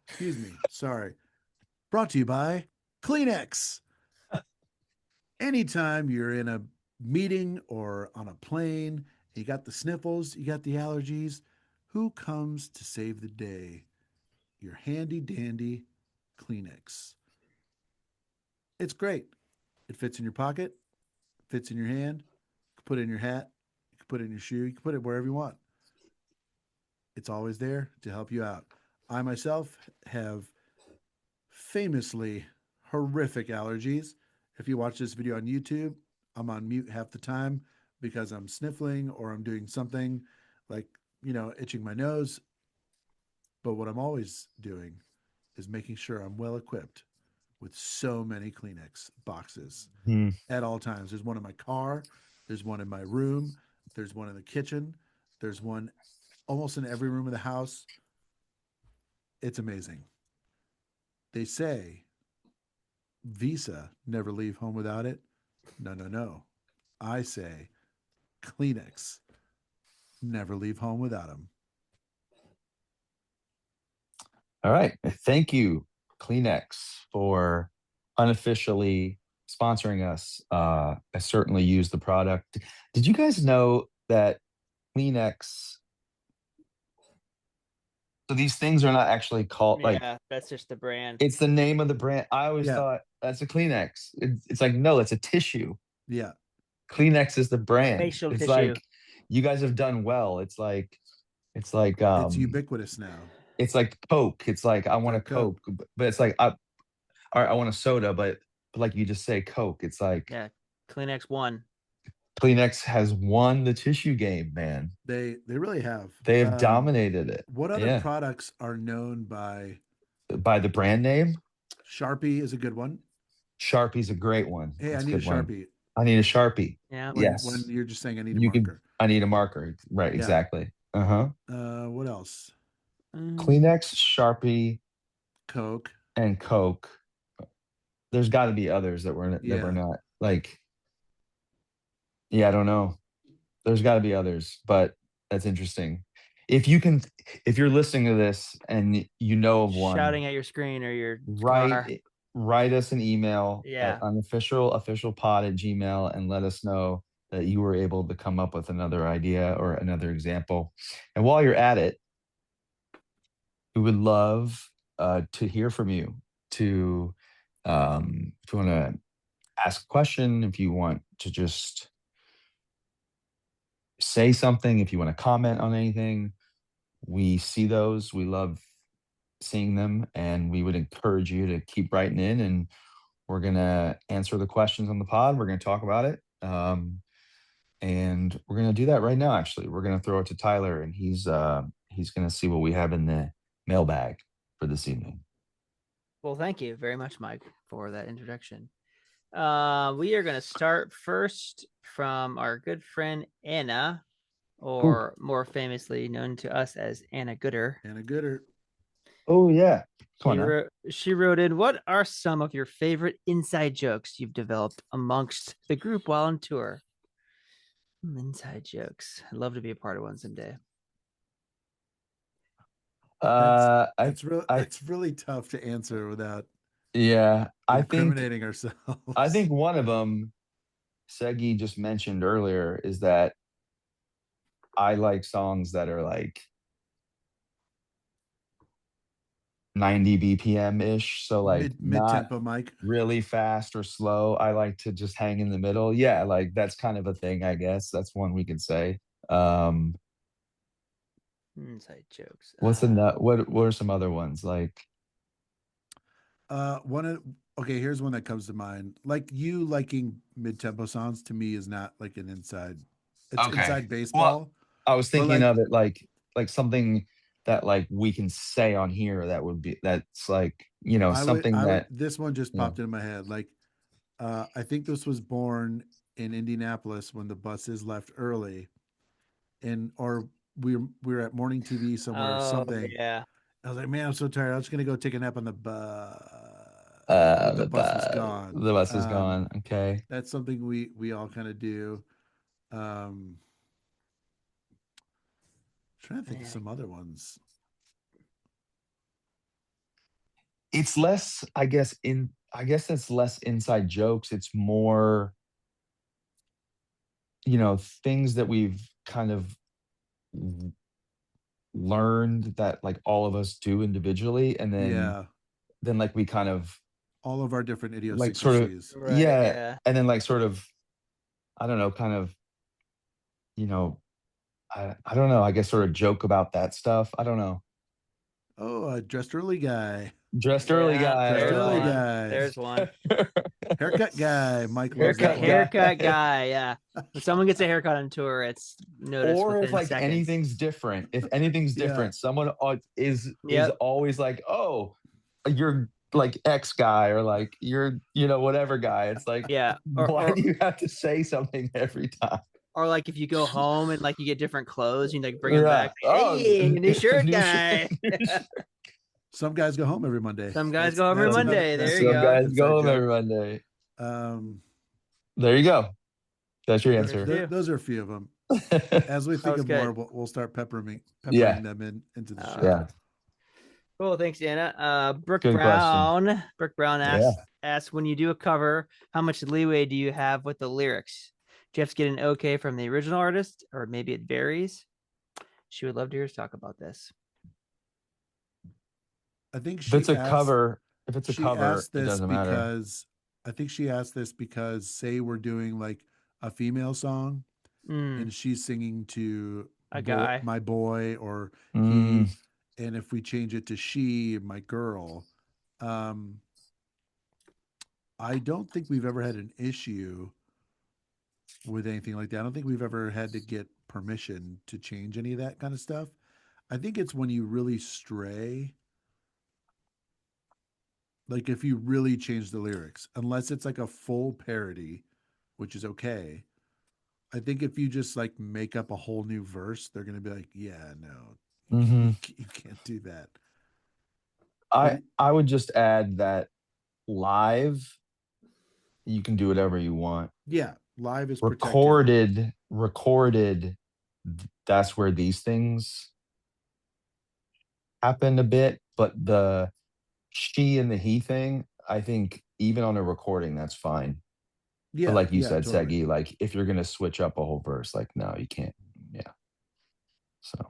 excuse me. Sorry. Brought to you by Kleenex. Anytime you're in a meeting or on a plane, you got the sniffles, you got the allergies, who comes to save the day? Your handy dandy Kleenex. It's great. It fits in your pocket, fits in your hand, you can put it in your hat, you can put it in your shoe, you can put it wherever you want. It's always there to help you out. I myself have famously horrific allergies. If you watch this video on YouTube, I'm on mute half the time because I'm sniffling or I'm doing something like, itching my nose. But what I'm always doing is making sure I'm well equipped with so many Kleenex boxes at all times. There's one in my car, there's one in my room, there's one in the kitchen, there's one almost in every room of the house. It's amazing. They say Visa, never leave home without it. No. I say Kleenex, never leave home without them. All right. Thank you, Kleenex, for unofficially sponsoring us. I certainly use the product. Did you guys know that Kleenex? So these things are not actually called That's just the brand. It's the name of the brand. I always thought that's a Kleenex. It's like, no, it's a tissue. Yeah. Kleenex is the brand. Facial it's tissue. like you guys have done well. It's like it's ubiquitous now. It's like Coke. It's like I want a Coke, but it's like I want a soda, but like you just say Coke. It's like Kleenex One. Kleenex has won the tissue game, man. They really have. They have dominated it. What other Yeah. products are known by? By the brand name, Sharpie is a good one. Sharpie's a great one. Hey, That's I a need a good one. Sharpie. I need a Sharpie. Yeah. When, Yes. when you're just saying I need a You can. marker. I need a marker. Right. Yeah. Exactly. What else? Kleenex, Sharpie, Coke. and Coke. There's got to be others that we're Yeah. not like. Yeah, I don't know. There's got to be others, but that's interesting. If you're listening to this and you know of one, Shouting at your screen or your car. write us an email Yeah. at officialpod@gmail and let us know that you were able to come up with another idea or another example. And while you're at it, we would love to hear from you. If you want to ask a question, if you want to just say something, if you want to comment on anything, we see those. We love seeing them, and we would encourage you to keep writing in, and we're going to answer the questions on the pod. We're going to talk about it. And we're going to do that right now. Actually, we're going to throw it to Tyler, and he's going to see what we have in the mailbag for this evening. Well, thank you very much, Mike, for that introduction. We are going to start first from our good friend Anna, or more famously known to us as Anna Gooder. Anna Gooder. Oh yeah. Come on. She wrote in, what are some of your favorite inside jokes you've developed amongst the group while on tour? Inside jokes. I'd love to be a part of one someday. It's really tough to answer without incriminating ourselves. I think one of them Segi just mentioned earlier is that I like songs that are like 90 BPM ish. So like mid tempo, Mike. Really fast or slow. I like to just hang in the middle. Yeah, like that's kind of a thing, I guess. That's one we can say. Inside jokes. What are some other ones? Like here's one that comes to mind. Like, you liking mid tempo songs to me is not like an inside. It's inside baseball. Well, I was thinking of it like something that like we can say on here that's like, this one just popped into my head. Like, I think this was born in Indianapolis when the buses left early, or we were at morning TV somewhere or something. Yeah. I was like, man, I'm so tired. I'm just gonna go take a nap on the bus. The bus was gone. The bus is gone. Okay. That's something we all kind of do. Trying to think of some other ones. It's less, I guess it's less inside jokes. It's more, things that we've kind of learned that like all of us do individually, and then like we kind of all of our different like sort of idiosyncrasies. And then like sort of, I don't know, kind of, I don't know, I guess sort of joke about that stuff. I don't know. Oh, a dressed early guy. Dressed early guy. There's one. Haircut guy. Mike. Haircut guy. Yeah. When someone gets a haircut on tour, it's noticed. Or if like seconds. anything's different. If anything's different, someone is always like, oh, you're like X guy, or like you're, whatever guy. It's like, why do you have to say something every time? Or like if you go home and like you get different clothes, you like bring them back. Hey, new shirt guy. Some guys go home every Monday. Some guys go home every Monday. There you go. Some guys go home every Monday. There you go. That's your answer. Those are a few of them. As we think of more, we'll start peppering them into the show. Yeah. Cool. Thanks, Anna. Brooke Brown. Brooke Brown asks, when you do a cover, how much leeway do you have with the lyrics? Do you have to get an okay from the original artist, or maybe it varies? She would love to hear us talk about this. I think if it's a cover, it doesn't matter. Because I think she asked this because, say we're doing like a female song and she's singing to a guy, my boy, or he, and if we change it to she, my girl, I don't think we've ever had an issue with anything like that. I don't think we've ever had to get permission to change any of that kind of stuff. I think it's when you really stray, like if you really change the lyrics, unless it's like a full parody, which is okay. I think if you just like make up a whole new verse, they're gonna be like, "Yeah, no, Hmm. you can't do that." But I would just add that live, you can do whatever you want. yeah, live is protected. Recorded, that's where these things happen a bit. But the she and the he thing, I think even on a recording, that's fine. But Yeah, like you yeah, said, totally. Segi, like if you're gonna switch up a whole verse, like no, you can't. Yeah. So, Good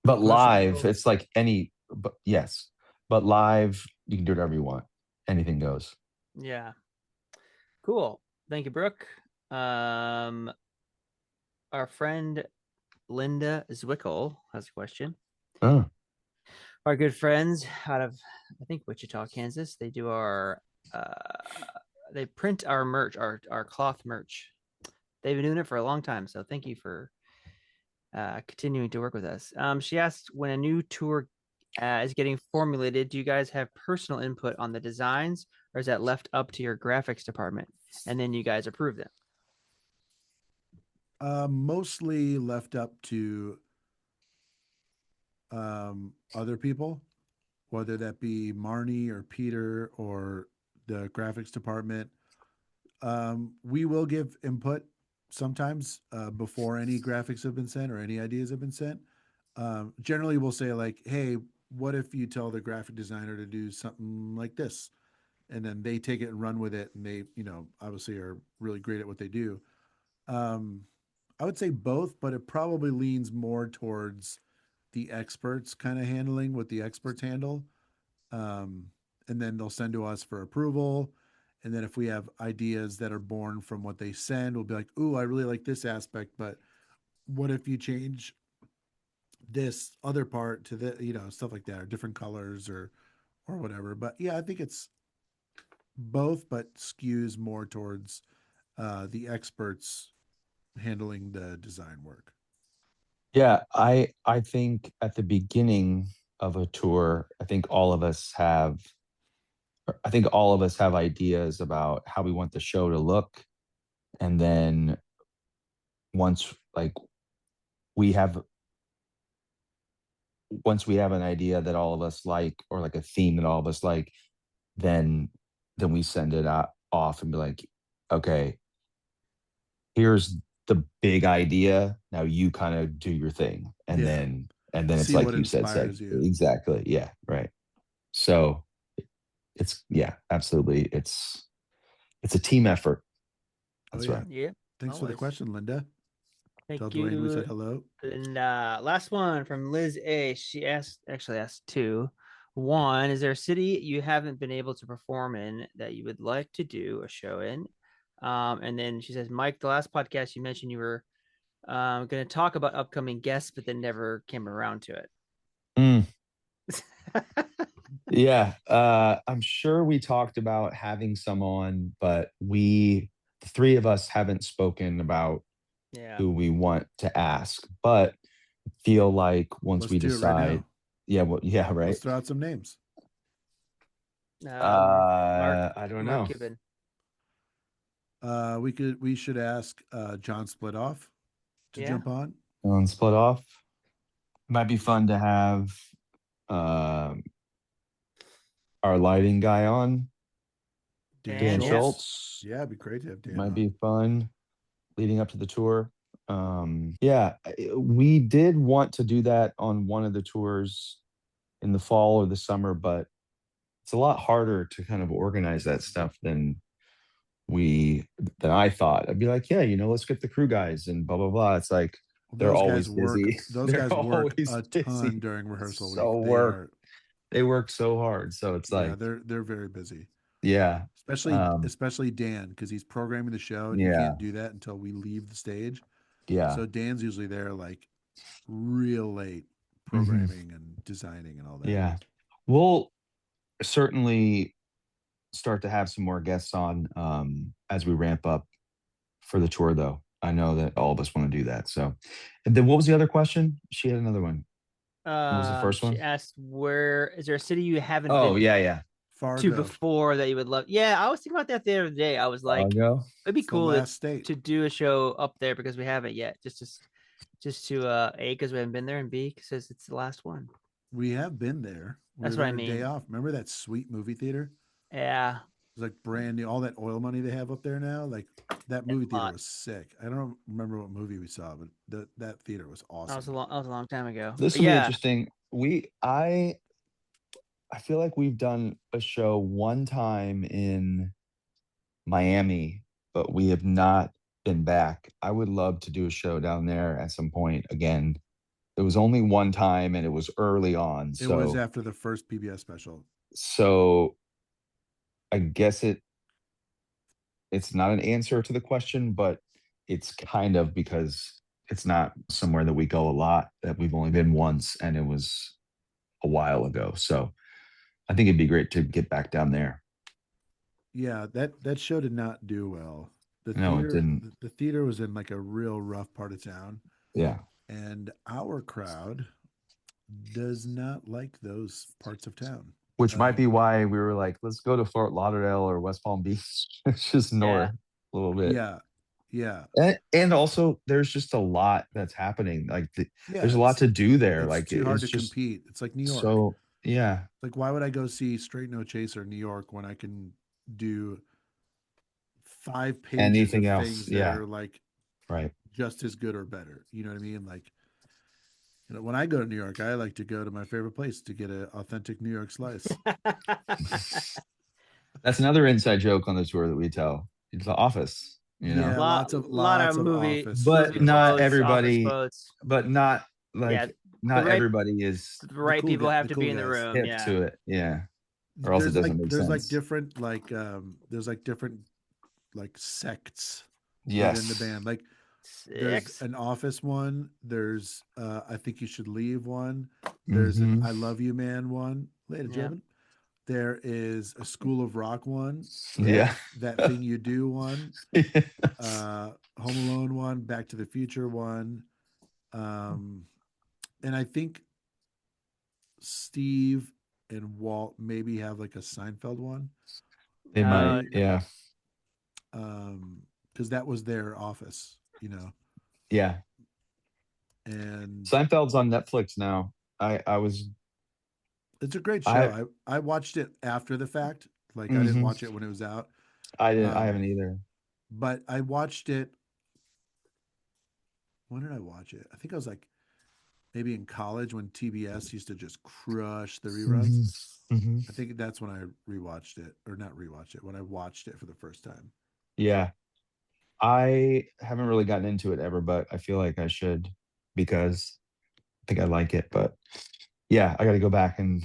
but question, though. live, it's like any. But yes, but live, you can do whatever you want. Anything goes. Yeah. Cool. Thank you, Brooke. Our friend Linda Zwickel has a question. Oh, Our good friends out of, I think, Wichita, Kansas. They do uh, they print our merch, our cloth merch. They've been doing it for a long time, so thank you for continuing to work with us. She asked, when a new tour is getting formulated, do you guys have personal input on the designs, or is that left up to your graphics department, and then you guys approve them? Mostly left up to other people, whether that be Marnie or Peter or the graphics department. We will give input sometimes before any graphics have been sent or any ideas have been sent. Generally, we'll say like, "Hey, what if you tell the graphic designer to do something like this?" And then they take it and run with it, and they, obviously are really great at what they do. Um, I would say both, but it probably leans more towards the experts kind of handling what the experts handle. Um, and then they'll send to us for approval. And then if we have ideas that are born from what they send, we'll be like, "Ooh, I really like this aspect, but what if you change this other part to the, stuff like that, or different colors or whatever." But yeah, I think it's both, but skews more towards the experts handling the design work. yeah. I think at the beginning of a tour, I think all of us have ideas about how we want the show to look, and then once like we have once we have an idea that all of us like, or like a theme that all of us like, then we send it out off and be like, okay, here's the big idea. Now you kind of do your thing. And Yeah. then it's See like what you said, Seg. inspires you. Exactly. Yeah. Right. So it's yeah, absolutely. It's a team effort. Oh That's yeah. right. Yeah, Thanks for the always. question, Linda. Thank Tell Dwayne we you. said hello. And last one from Liz A. She actually asked two. One, is there a city you haven't been able to perform in that you would like to do a show in? And then she says, Mike, the last podcast you mentioned you were going to talk about upcoming guests, but then never came around to it. Mm, yeah. I'm sure we talked about having some on, but the three of us haven't spoken about Yeah. who we want to ask, but feel like once Let's we do it right decide, now. yeah, well, yeah, right. Let's throw out some names. I don't Mark know. Cuban. We should ask John Splitoff to Yeah. jump on. On Split Off. Might be fun to have um our lighting guy on, Dan Yeah. Schultz. Yeah, it'd be great to have Dan Might on. be fun leading up to the tour. Yeah, we did want to do that on one of the tours in the fall or the summer, but it's a lot harder to kind of organize that stuff we than I thought. I'd be like, yeah, let's get the crew guys and blah blah blah. It's like they're Those guys always work. busy. Those They're guys work always a ton busy. during rehearsal week. So they work so hard. So it's Yeah, like, they're very busy. yeah, Especially Dan, because he's programming the show and he yeah, can't do that until we leave the stage. yeah. So Dan's usually there like real late Hmm. programming and designing and all that. Yeah. We'll certainly start to have some more guests on as we ramp up for the tour, though. I know that all of us want to do that. So, and then what was the other question? She had another one. What was the first She one? asked, "Where is there a city you haven't Oh, been yeah. to Fargo. before that you would love?" Yeah, I was thinking about that the other day. I was like, Fargo. it'd be It's the cool last state. to do a show up there because we haven't yet. Just to A, because we haven't been there, and B, because it's the last one. We have been there. We That's were what I there a day mean. off. Remember that sweet movie theater? Yeah, It was like brand new. All that oil money they have up there now. Like that movie theater lot. was sick. I don't remember what movie we saw, but that theater was awesome. That was a long time ago. This But will be yeah, interesting. I feel like we've done a show one time in Miami, but we have not been back. I would love to do a show down there at some point again. It was only one time and it was early on. It was So after the first PBS special. so I guess it's not an answer to the question, but it's kind of because it's not somewhere that we go a lot, that we've only been once and it was a while ago. So I think it'd be great to get back down there. Yeah, that show did not do well. The No, it theater didn't. the theater was in like a real rough part of town, Yeah. and our crowd does not like those parts of town. Which might be Um, why we were like, let's go to Fort Lauderdale or West Palm Beach. It's just north a little bit. yeah, yeah, And also there's just a lot that's happening. Like yeah. there's a lot to do there. It's Like too hard it's to just compete. It's like New York. so yeah. Like, why would I go see Straight No Chaser in New York when I can do 5 pages Anything of else. things that Yeah. are like Right. just as good or better? You know what I mean? Like, when I go to New York, I like to go to my favorite place to get an authentic New York slice. That's another inside joke on the tour that we tell. It's the office, you know. Yeah, lots of movie, office. But movie not quotes, office everybody, quotes. but not Yeah, like not right- everybody is The right cool people guy- have the to cool be in the guys. room. hip Yeah. to it. Yeah. Or else it doesn't make There's like sense. different there's like different like sects Yes. within the band. Like there's Six. an office one, there's I think you should leave one, there's an Mhm. I love you man one, ladies and Yeah. gentlemen. There is a School of Rock one, Yeah. that thing you do one, Yes. Home Alone one, Back to the Future one, and I think Steve and Walt maybe have like a Seinfeld one. They might. Yeah. Because that was their office, Yeah. and Seinfeld's on Netflix now. I was it's a great I show. I watched it after the fact. Like, I didn't Mhm. watch it when it was out, I didn't I Um, haven't either. but I watched it. When did I watch it? I think I was like maybe in college when TBS used to just crush the reruns. Mhm. I think that's when I rewatched it, or not rewatched it, when I watched it for the first time. Yeah. I haven't really gotten into it ever, but I feel like I should because I think I like it. But yeah, I got to go back and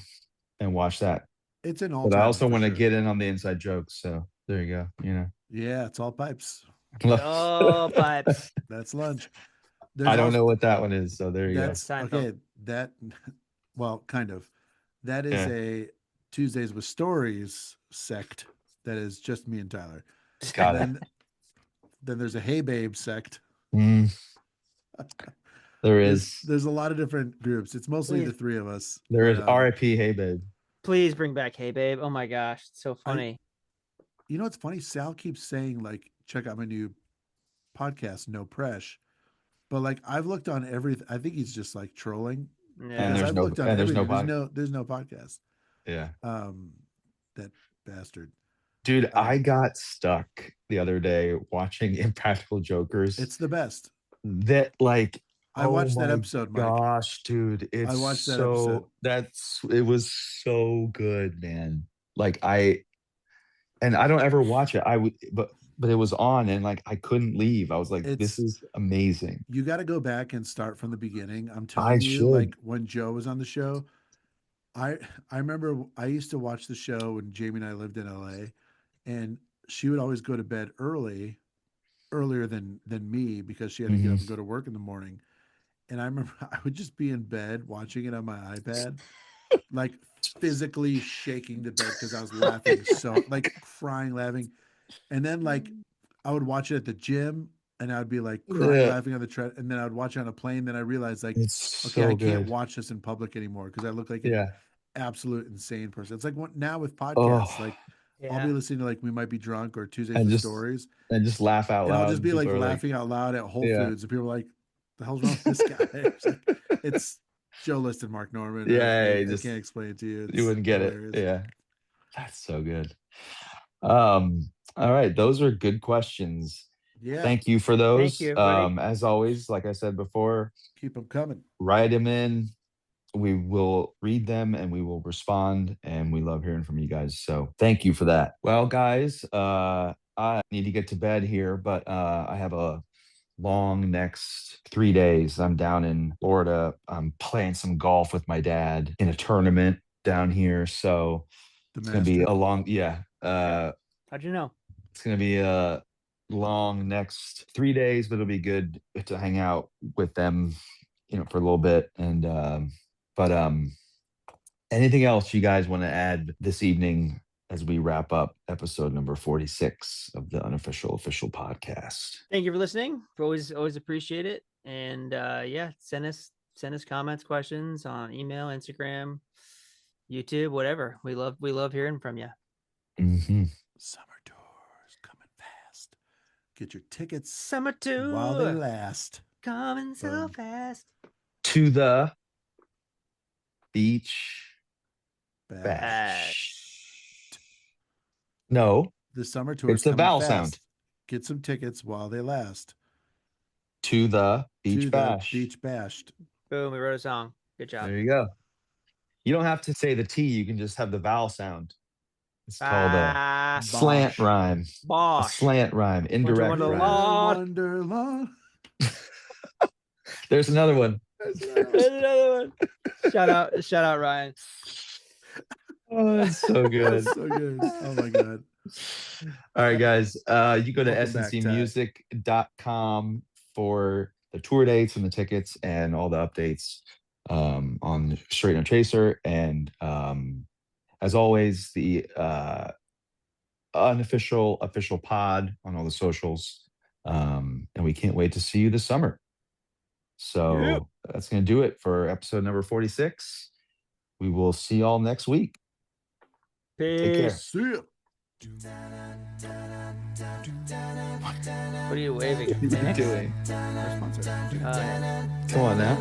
watch that. It's an all But I time. also want to get in on the inside jokes. So there you go. Yeah, it's all pipes. Oh, pipes. That's lunch. I don't know what that one is. So there you go. That's Seinfeld. okay. That, well, kind of. That is Yeah. a Tuesdays with Stories sect that is just me and Tyler. Got it. Then there's a Hey Babe sect. Mm. There is. There's a lot of different groups. It's mostly the Please. three of us. There is but, RIP Hey Babe. Please bring back Hey Babe. Oh my gosh, it's so funny. You know what's funny? Sal keeps saying, like, check out my new podcast, No Presh. But like, I've looked on everything. I think he's just like trolling. And Yeah. there's I've no looked on and there's no everything. podcast. There's no podcast. Yeah. That bastard. Dude, I got stuck the other day watching Impractical Jokers. It's the best. That like I watched that my episode, Mike. gosh, dude. It's watched that so it was so good, man. Like I don't ever watch it. I would but it was on and like I couldn't leave. I was like, this is amazing. You got to go back and start from the beginning. I'm I telling you, should. like when Joe was on the show, I remember I used to watch the show when Jamie and I lived in LA, and she would always go to bed earlier than me because she had to get up and go to work in the morning. And I remember I would just be in bed watching it on my iPad, like physically shaking the bed because I was laughing, so like crying, laughing. And then like I would watch it at the gym and I would be like crying, Yeah. laughing on the tread, and then I would watch it on a plane. Then I realized like, It's okay, I so can't good. watch this in public anymore because I look like an Yeah. absolute insane person. It's like now with Oh, podcasts, like I'll be Yeah. listening to like We Might Be Drunk or Tuesdays and with just Stories, laugh out and I'll loud. just And be like people are like, laughing out loud at Whole yeah, Foods, and people are like, "The hell's wrong with this guy?" It's like it's Joe List and Mark Norman. yeah, I just can't explain it to you. you It's wouldn't get it. hilarious. Yeah, that's so good. All right, those are good questions. Yeah, Thank you for Thank those. you, everybody. As always, like I said before, keep them coming. write them in. We will read them and we will respond. And we love hearing from you guys. So thank you for that. Well, guys, I need to get to bed here, but I have a long next 3 days. I'm down in Florida. I'm playing some golf with my dad in a tournament down here. So The it's gonna be master. a long, yeah. How'd you know? It's gonna be a long next 3 days, but it'll be good to hang out with them, for a little bit. And but anything else you guys want to add this evening as we wrap up episode number 46 of the Unofficial Official Podcast? Thank you for listening. Always appreciate it. And yeah, send us comments, questions on email, Instagram, YouTube, whatever. We love hearing from you. Mm-hmm. Summer tours coming fast. Get your tickets Summer tour while they last. coming so Boom. fast. To the beach Bash. Bash. No, The summer tour it's the vowel sound. Get some tickets while they last. To the beach To bash. the beach bashed. Boom, we wrote a song. Good job. There you go. You don't have to say the T. You can just have the vowel sound. It's called a slant Bosh. rhyme. A Bosh. slant rhyme. Indirect Wonder rhyme. Lord. Wonderland. There's another one. There's another one. Shout out, Ryan. Oh, that's so good. That's so good. Oh my god. All right, guys. You go to Welcome back, Ty. sncmusic.com for the tour dates and the tickets and all the updates on Straight No Chaser. And as always, the unofficial official pod on all the socials. And we can't wait to see you this summer. So Yep. that's going to do it for episode number 46. We will see y'all next week. Take care. Peace. See ya. What are you waving? What are you Phoenix? doing? Our sponsor. Yeah. Come on now.